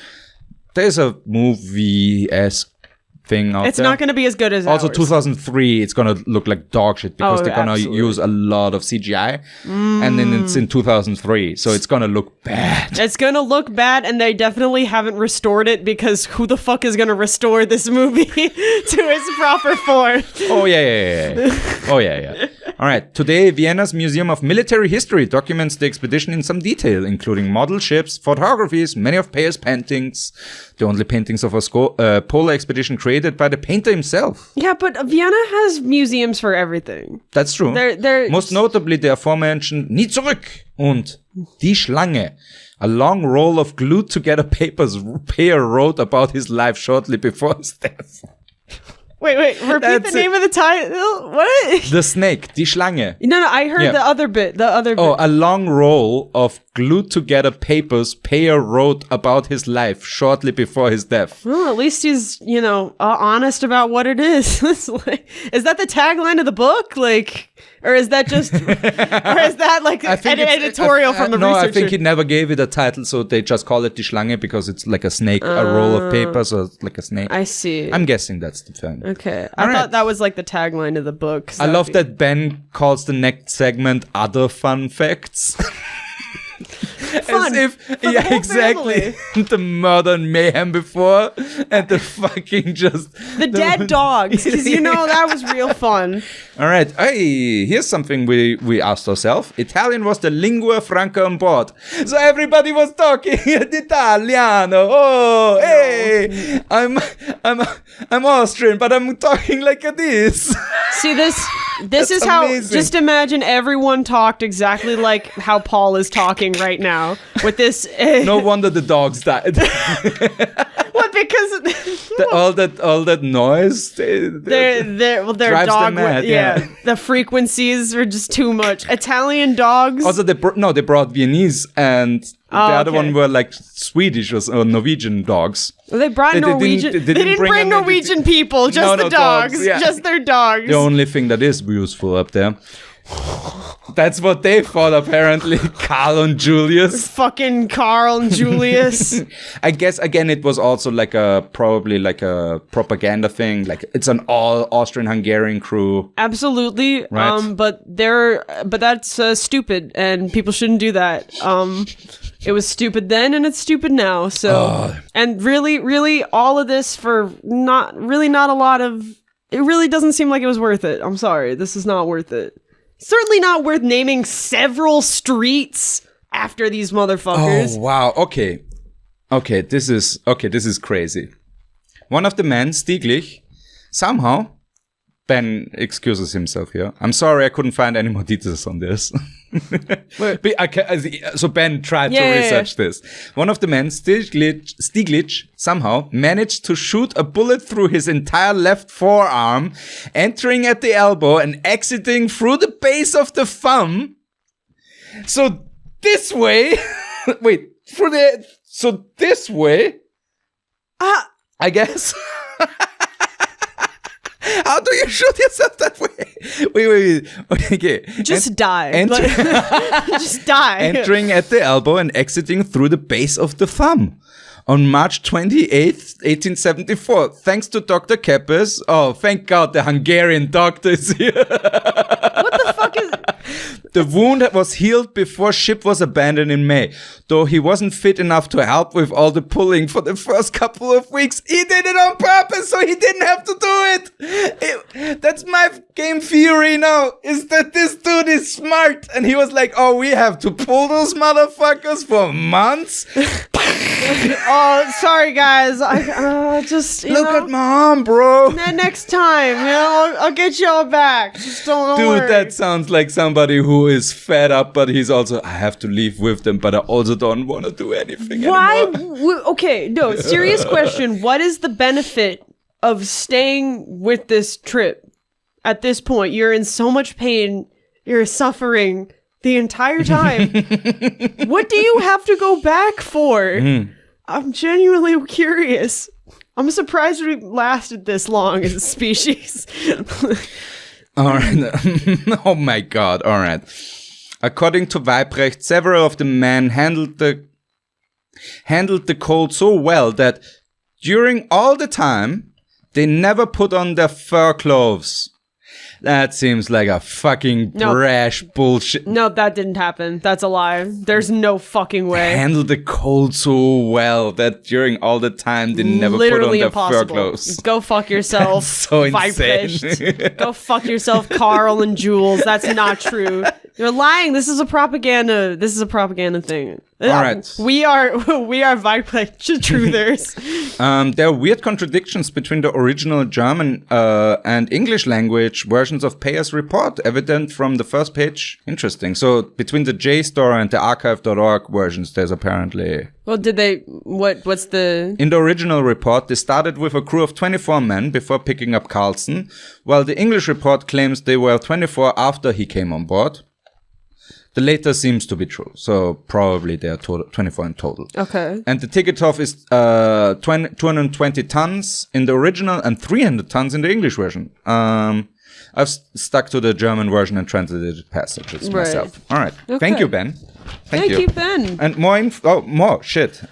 there's a movie-esque thing out It's there. not going to be as good as Also, ours. 2003, it's gonna look like dog shit because Oh, they're gonna absolutely. use a lot of CGI, and then it's in 2003, so it's gonna look bad. It's going to look bad, and they definitely haven't restored it because who the fuck is going to restore this movie to its proper form? Oh yeah. Oh yeah. All right. Today, Vienna's Museum of Military History documents the expedition in some detail, including model ships, photographies, many of Peyer's paintings, the only paintings of a polar expedition created by the painter himself. Yeah, but Vienna has museums for everything. That's true. They're Most notably, the aforementioned Nie zurück und Die Schlange, a long roll of glued together papers Peyer wrote about his life shortly before his death. Wait, repeat That's the name of the title. What? The snake, Die Schlange. No, I heard Yeah. the other bit. Oh, a long roll of glued together papers Peyer wrote about his life shortly before his death. Well, at least he's, honest about what it is. It's like, is that the tagline of the book? Like, or is that just, or is that like an editorial from the No, researcher? I think he never gave it a title, so they just call it Die Schlange because it's like a snake, a roll of papers, or like a snake. I see. I'm guessing that's the thing. Okay. All I right. thought that was like the tagline of the book. I love that Ben calls the next segment Other Fun Facts. Fun As if, for the whole exactly. The murder and mayhem before, and the fucking just. The dead dogs, because that was real fun. All right. Hey, here's something we asked ourselves. Italian was the lingua franca on board. So everybody was talking Italiano. Oh, hey. I'm Austrian, but I'm talking like this. See, this That's is how, amazing. just imagine everyone talked exactly like how Paul is talking right now with this. No wonder the dogs died. What? Because all that noise. their drives dog, them mad, yeah. the frequencies are just too much. Italian dogs. Also, they brought Viennese, and the other okay. one were like Swedish or Norwegian dogs. They brought They didn't- Norwegian. they They didn't didn't bring bring them- Norwegian people, just No, the dogs, dogs. yeah. Just their dogs. The only thing that is useful up there. That's what they thought, apparently. Carl and Julius. Fucking Carl and Julius. I guess, again, it was also probably like a propaganda thing. Like, it's an all Austrian-Hungarian crew. Absolutely. Right. But that's stupid, and people shouldn't do that. It was stupid then, and it's stupid now. So, and really, all of this for not a lot of. It really doesn't seem like it was worth it. I'm sorry, this is not worth it. Certainly not worth naming several streets after these motherfuckers. Oh, wow. Okay. Okay, this is crazy. One of the men, Stieglitz, somehow, Ben excuses himself here. I'm sorry, I couldn't find any more details on this. So Ben tried to research this. One of the men, Stieglitz, somehow managed to shoot a bullet through his entire left forearm, entering at the elbow and exiting through the base of the thumb. So this way, this way, I guess. How do you shoot yourself that way? Wait. Okay. Just die. Just die. Entering at the elbow and exiting through the base of the thumb. On March 28th, 1874. Thanks to Dr. Keppes. Oh, thank God the Hungarian doctor is here. What the fuck is... The wound was healed before ship was abandoned in May. Though he wasn't fit enough to help with all the pulling for the first couple of weeks, he did it on purpose so he didn't have to do it. That's my game theory now, is that this dude is smart. And he was like, oh, we have to pull those motherfuckers for months. Oh, sorry guys. I just Look at my arm, bro. Next time, I'll get y'all back. Just don't Dude, worry. that sounds like somebody who is fed up, but he's also, I have to leave with them, but I also don't want to do anything anymore. Okay, no, serious question. What is the benefit of staying with this trip at this point? You're in so much pain. You're suffering the entire time. What do you have to go back for? I'm genuinely curious. I'm surprised we lasted this long as a species. All right. Oh my God. All right. According to Weibrecht, several of the men handled the cold so well that during all the time, they never put on their fur clothes. That seems like a fucking brash bullshit. No, that didn't happen. That's a lie. There's no fucking way. Handled the cold so well that during all the time they never Literally put on their fur impossible. clothes. Go fuck yourself. That's so insane. Weibrecht. Go fuck yourself, Carl and Jules. That's not true. You're lying. This is a propaganda. This is a propaganda thing. All right. We are Weibrecht truthers. There are weird contradictions between the original German and English language versions of Payer's report, evident from the first page. Interesting. So between the JSTOR and the archive.org versions, there's apparently... Well, did they... What's the... In the original report, they started with a crew of 24 men before picking up Carlson, while the English report claims they were 24 after he came on board. The latter seems to be true, so probably they are 24 in total. Okay. And the ticket off is 220 tons in the original and 300 tons in the English version. I've stuck to the German version and translated passages myself. All right. Okay. Thank you, Ben. Thank you, Ben. And more more shit.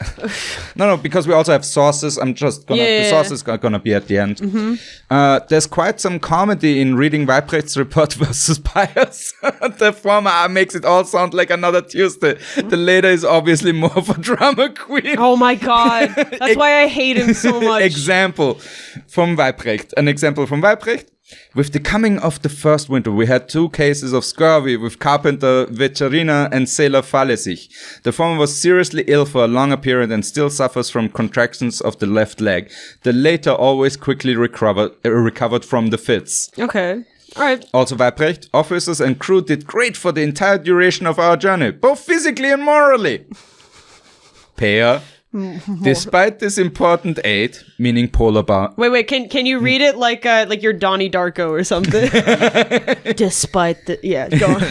No, because we also have sources. I'm just gonna, the sources are gonna be at the end. Mm-hmm. There's quite some comedy in reading Weibrecht's report versus Payer's. The former makes it all sound like another Tuesday. The later is obviously more of a drama queen. Oh my God. That's why I hate him so much. An example from Weibrecht. With the coming of the first winter, we had 2 cases of scurvy with carpenter Vecherina and sailor Falesich. The former was seriously ill for a longer period and still suffers from contractions of the left leg. The latter always quickly recovered from the fits. Okay. All right. Also Weibrecht, officers and crew did great for the entire duration of our journey, both physically and morally. Payer. Despite this important aid, meaning polar bar. Wait. Can you read it like you're Donnie Darko or something? Despite the go on.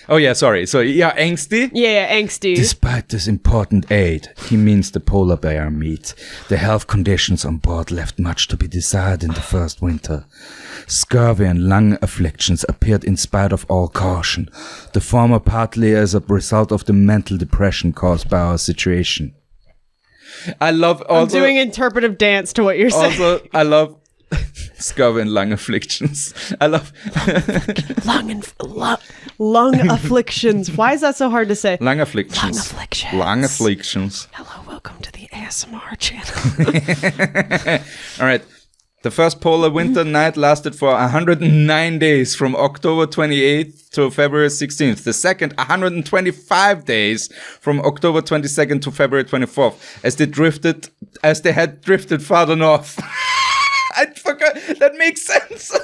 Oh yeah, sorry. So yeah, angsty. Yeah, angsty. Despite this important aid, he means the polar bear meat. The health conditions on board left much to be desired in the first winter. Scurvy and lung afflictions appeared in spite of all caution. The former partly as a result of the mental depression caused by our situation. I love also... I'm doing interpretive dance to what you're saying. Also, I love scurvy and lung afflictions. I love... lung afflictions. Why is that so hard to say? Lung afflictions. Lung afflictions. Lung afflictions. Hello, welcome to the ASMR channel. All right. The first polar winter night lasted for 109 days from October 28th to February 16th. The second, 125 days from October 22nd to February 24th, as they had drifted farther north. I forgot. That makes sense.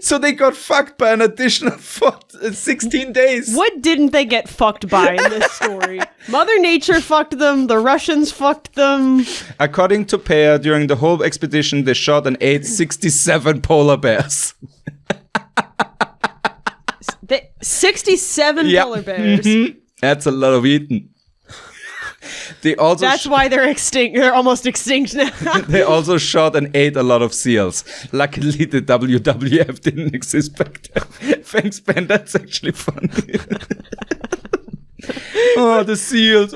So they got fucked by an additional 16 days. What didn't they get fucked by in this story? Mother Nature fucked them. The Russians fucked them. According to Peyer, during the whole expedition, they shot and ate 67 polar bears. 67 Yep. polar bears. That's a lot of eating. They also That's why they're extinct. They're almost extinct now. they also shot and ate a lot of seals. Luckily, the WWF didn't exist back then. Thanks, Ben. That's actually funny. Oh, the seals.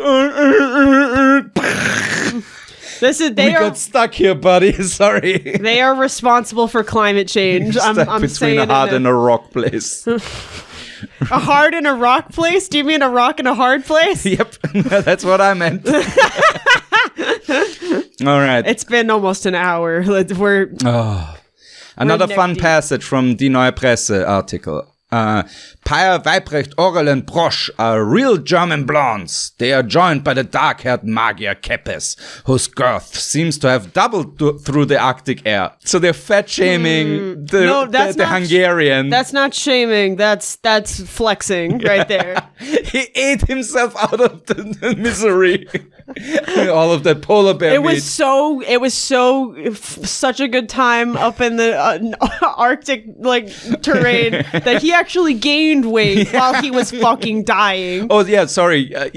They got stuck here, buddy. Sorry. They are responsible for climate change. I'm Between saying a hard and a rock place. A hard and a rock place? Do you mean a rock and a hard place? Yep, that's what I meant. All right. It's been almost an hour. Another fun deep. passage from Die Neue Presse article. Peyer, Weibrecht, Orel, and Brosch are real German blondes. They are joined by the dark-haired Magier Keppes, whose girth seems to have doubled through the Arctic air. So they're fat-shaming the Hungarian. That's not shaming. That's flexing right there. He ate himself out of the misery. All of that polar bear meat. Such a good time up in the Arctic terrain that he actually gained weight while he was fucking dying. Oh yeah, sorry. Right.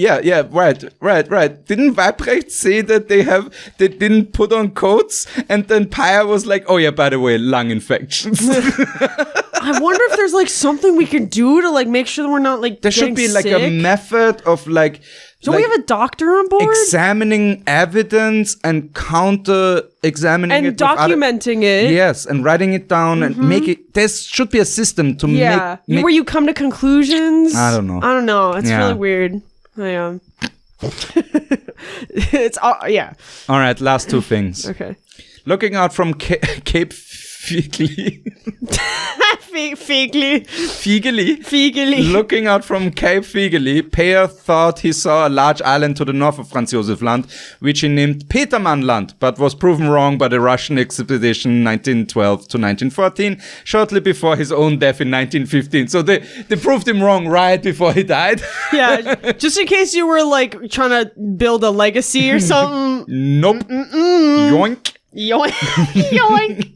Didn't Weibrecht say that they didn't put on coats, and then Peyer was like, oh yeah, by the way, lung infections. I wonder if there's something we can do to make sure that we're not there should be sick. a method of So we have a doctor on board? Examining evidence and counter-examining and it. Documenting it. Yes, and writing it down and make it. There should be a system to make where you come to conclusions. I don't know. It's really weird. I am. It's yeah. All right, last two things. Okay. Looking out from Cape Figli. Figli. Looking out from Cape Figli, Peyer thought he saw a large island to the north of Franz Josef Land, which he named Petermannland, but was proven wrong by the Russian expedition 1912 to 1914, shortly before his own death in 1915. So they proved him wrong right before he died. Yeah, just in case you were trying to build a legacy or something. Nope. Yoink. Yoink. Yoink.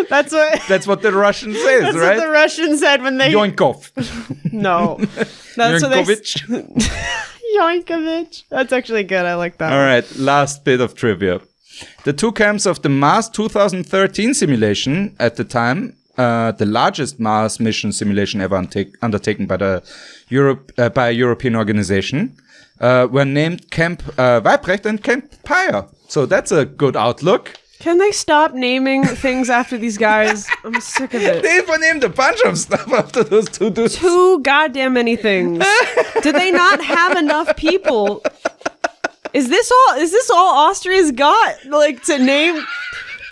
That's what the Russian says, that's right? What the Russians said when they Yoinkov. No. That's Yoinkovich. what they Yoinkovich. That's actually good. I like that. All right, last bit of trivia. The two camps of the Mars 2013 simulation at the time, the largest Mars mission simulation ever undertaken by a European organization, were named Camp Weibrecht and Camp Peyer. So that's a good outlook. Can they stop naming things after these guys? I'm sick of it. They named a bunch of stuff after those two dudes. Too goddamn many things. Did they not have enough people? Is this all Austria's got? To name?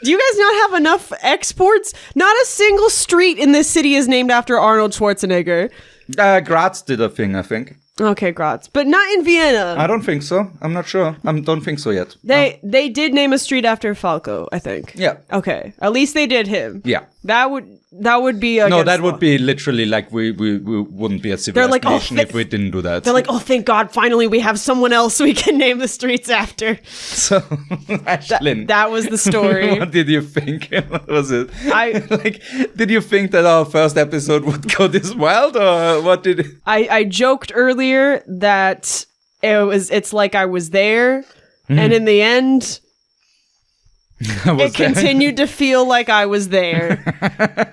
Do you guys not have enough exports? Not a single street in this city is named after Arnold Schwarzenegger. Graz did a thing, I think. Okay, Graz. But not in Vienna. I don't think so. I'm not sure. I don't think so yet. They did name a street after Falco, I think. Yeah. Okay. At least they did him. Yeah. That would be no, that would be literally we wouldn't be a civilized nation if we didn't do that. They're like, oh, thank God, finally we have someone else we can name the streets after. So, Aislinn. That was the story. What did you think? What was it? Did you think that our first episode would go this wild, or what did? I joked earlier that it's like I was there, and in the end. It continued to feel like I was there.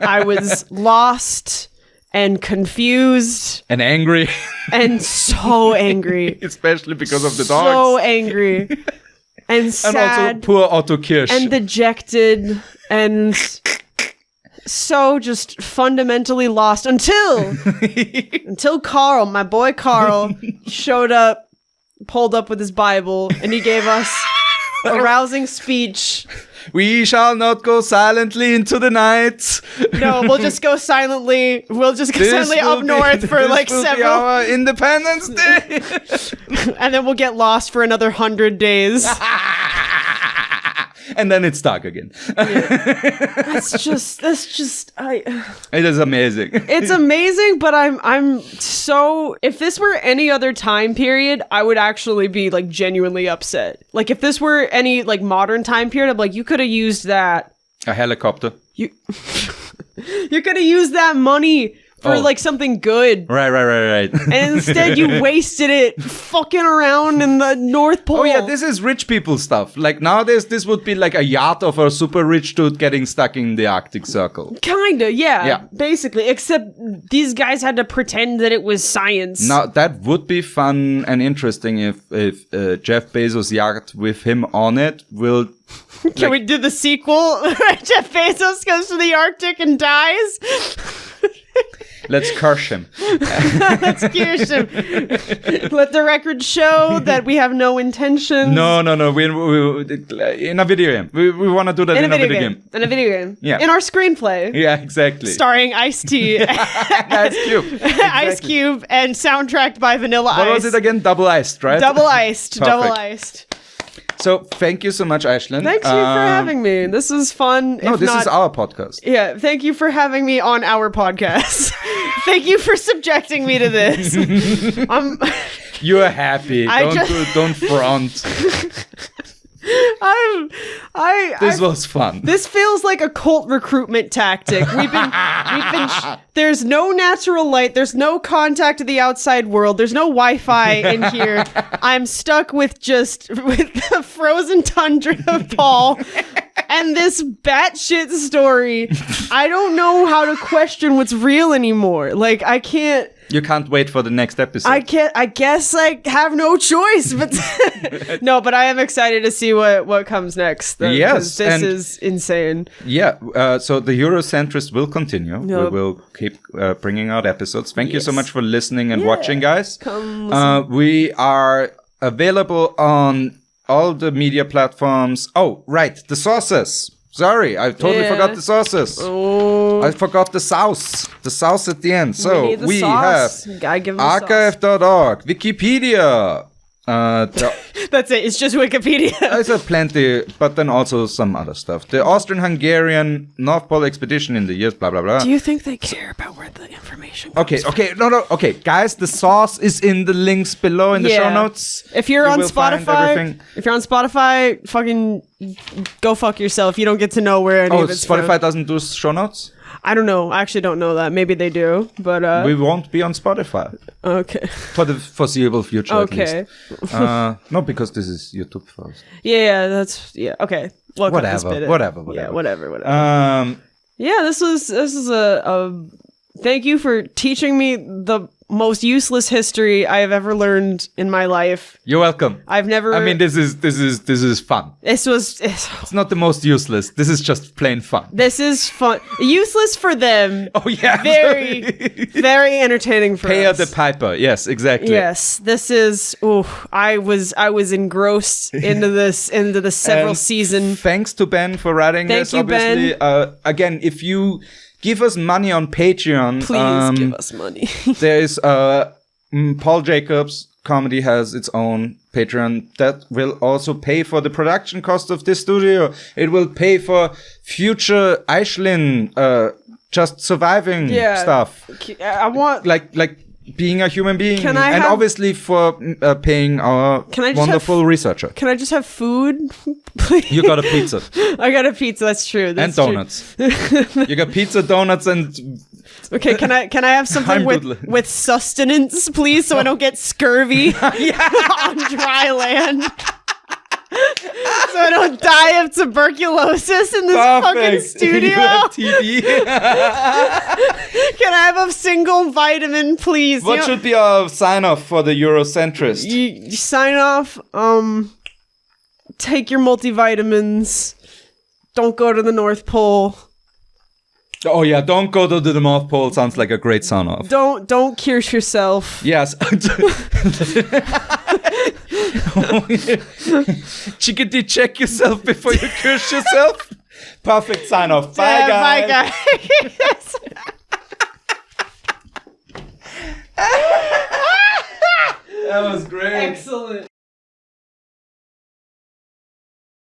I was lost and confused. And angry. And so angry. Especially because of the dogs. So angry. And sad. And also poor Otto Kirsch. And dejected. And so just fundamentally lost until Carl, my boy Carl, showed up, pulled up with his Bible, and he gave us a rousing speech. We shall not go silently into the night. No, we'll just go silently. We'll just go silently up north for like this will be several. our Independence Day. And then we'll get lost for another 100 days. And then it's dark again. That's just It is amazing. It's amazing, but I'm so, if this were any other time period, I would actually be like genuinely upset. Like if this were any like modern time period, I'm like, you could have used that. A helicopter. You could have used that money for like something good. Right. And instead you wasted it fucking around in the North Pole. Oh yeah, this is rich people stuff. Like nowadays, this would be like a yacht of a super rich dude getting stuck in the Arctic Circle. Kinda, yeah. Yeah. Basically, except these guys had to pretend that it was science. Now that would be fun and interesting if Jeff Bezos' yacht with him on it will. Can we do the sequel? Jeff Bezos goes to the Arctic and dies. Let's curse him. Let's curse him. Let the record show that we have no intentions. No. We in a video game. We want to do that in a video game. In a video game. Yeah. In our screenplay. Yeah, exactly. Starring Ice-T. Ice Cube. Exactly. Ice Cube and soundtracked by Vanilla Ice. What was it again? Double iced, right? Double iced. Perfect. Double iced. So thank you so much, Aislinn. Thanks you for having me. This is fun. No, this is our podcast. Yeah, thank you for having me on our podcast. Thank you for subjecting me to this. You're happy. Don't front. This was fun. This feels like a cult recruitment tactic. There's no natural light. There's no contact to the outside world. There's no Wi-Fi in here. I'm stuck with the frozen tundra of Paul and this batshit story. I don't know how to question what's real anymore. Like, I can't. You can't wait for the next episode. I guess I have no choice, but no, but I am excited to see what comes next. Yes, this is insane. Yeah, so the Eurocentrist will continue. Yep. We will keep bringing out episodes. Thank you so Yes. much for listening and watching, guys. Come listen. We are available on all the media platforms. Oh, right, the sources. Sorry, I totally forgot the sources. Oh. I forgot the sauce. The sauce at the end. So we have Gotta give them the sauce. archive.org, Wikipedia. That's it. It's just Wikipedia. There's plenty, but then also some other stuff. The Austro-Hungarian North Pole expedition in the years, blah, blah, blah. Do you think they care about where the information comes from? Okay, guys, the source is in the links below in the show notes. If you're You on will find everything. Spotify, fucking go fuck yourself. You don't get to know where any of it's Spotify from. doesn't do show notes? I don't know. I actually don't know that. Maybe they do, but We won't be on Spotify okay. for the foreseeable future. Okay. At least. No, because this is YouTube first. Yeah, okay. Welcome to Spit It. Whatever. Yeah, whatever. Yeah, this is a thank you for teaching me the most useless history I have ever learned in my life. You're welcome. I've never. I mean, this is fun. It's not the most useless. This is just plain fun. This is fun. Useless for them. Oh yeah, Very, very entertaining for Pay us. the piper. Yes, exactly. Yes, this is. I was engrossed into the several And season. Thanks to Ben for writing Thank this. you, Obviously, again, if you give us money on Patreon, Please give us money. there is Paul Jacobs Comedy has its own Patreon that will also pay for the production cost of this studio. It will pay for future Aislinn just surviving stuff. I want Like being a human being. Can I and have- obviously for paying our Can I just wonderful researcher. Can I just have food? Please. You got a pizza. I got a pizza. That's true. And That's true. donuts. You got pizza, donuts, and Okay, can I have something Heimdudler. with sustenance, please, so I don't get scurvy on dry land? So I don't die of tuberculosis in this fucking studio? You have TB. Can I have a single vitamin, please? What should be our sign off for the Eurocentrist? you sign off? Take your multivitamins. Don't go to the North Pole. Oh yeah, don't go to the North Pole. Sounds like a great sign off. Don't curse yourself. Yes. Chickadee, check yourself before you curse yourself. Perfect sign off. Bye, guys. Bye, guys. That was great. Excellent.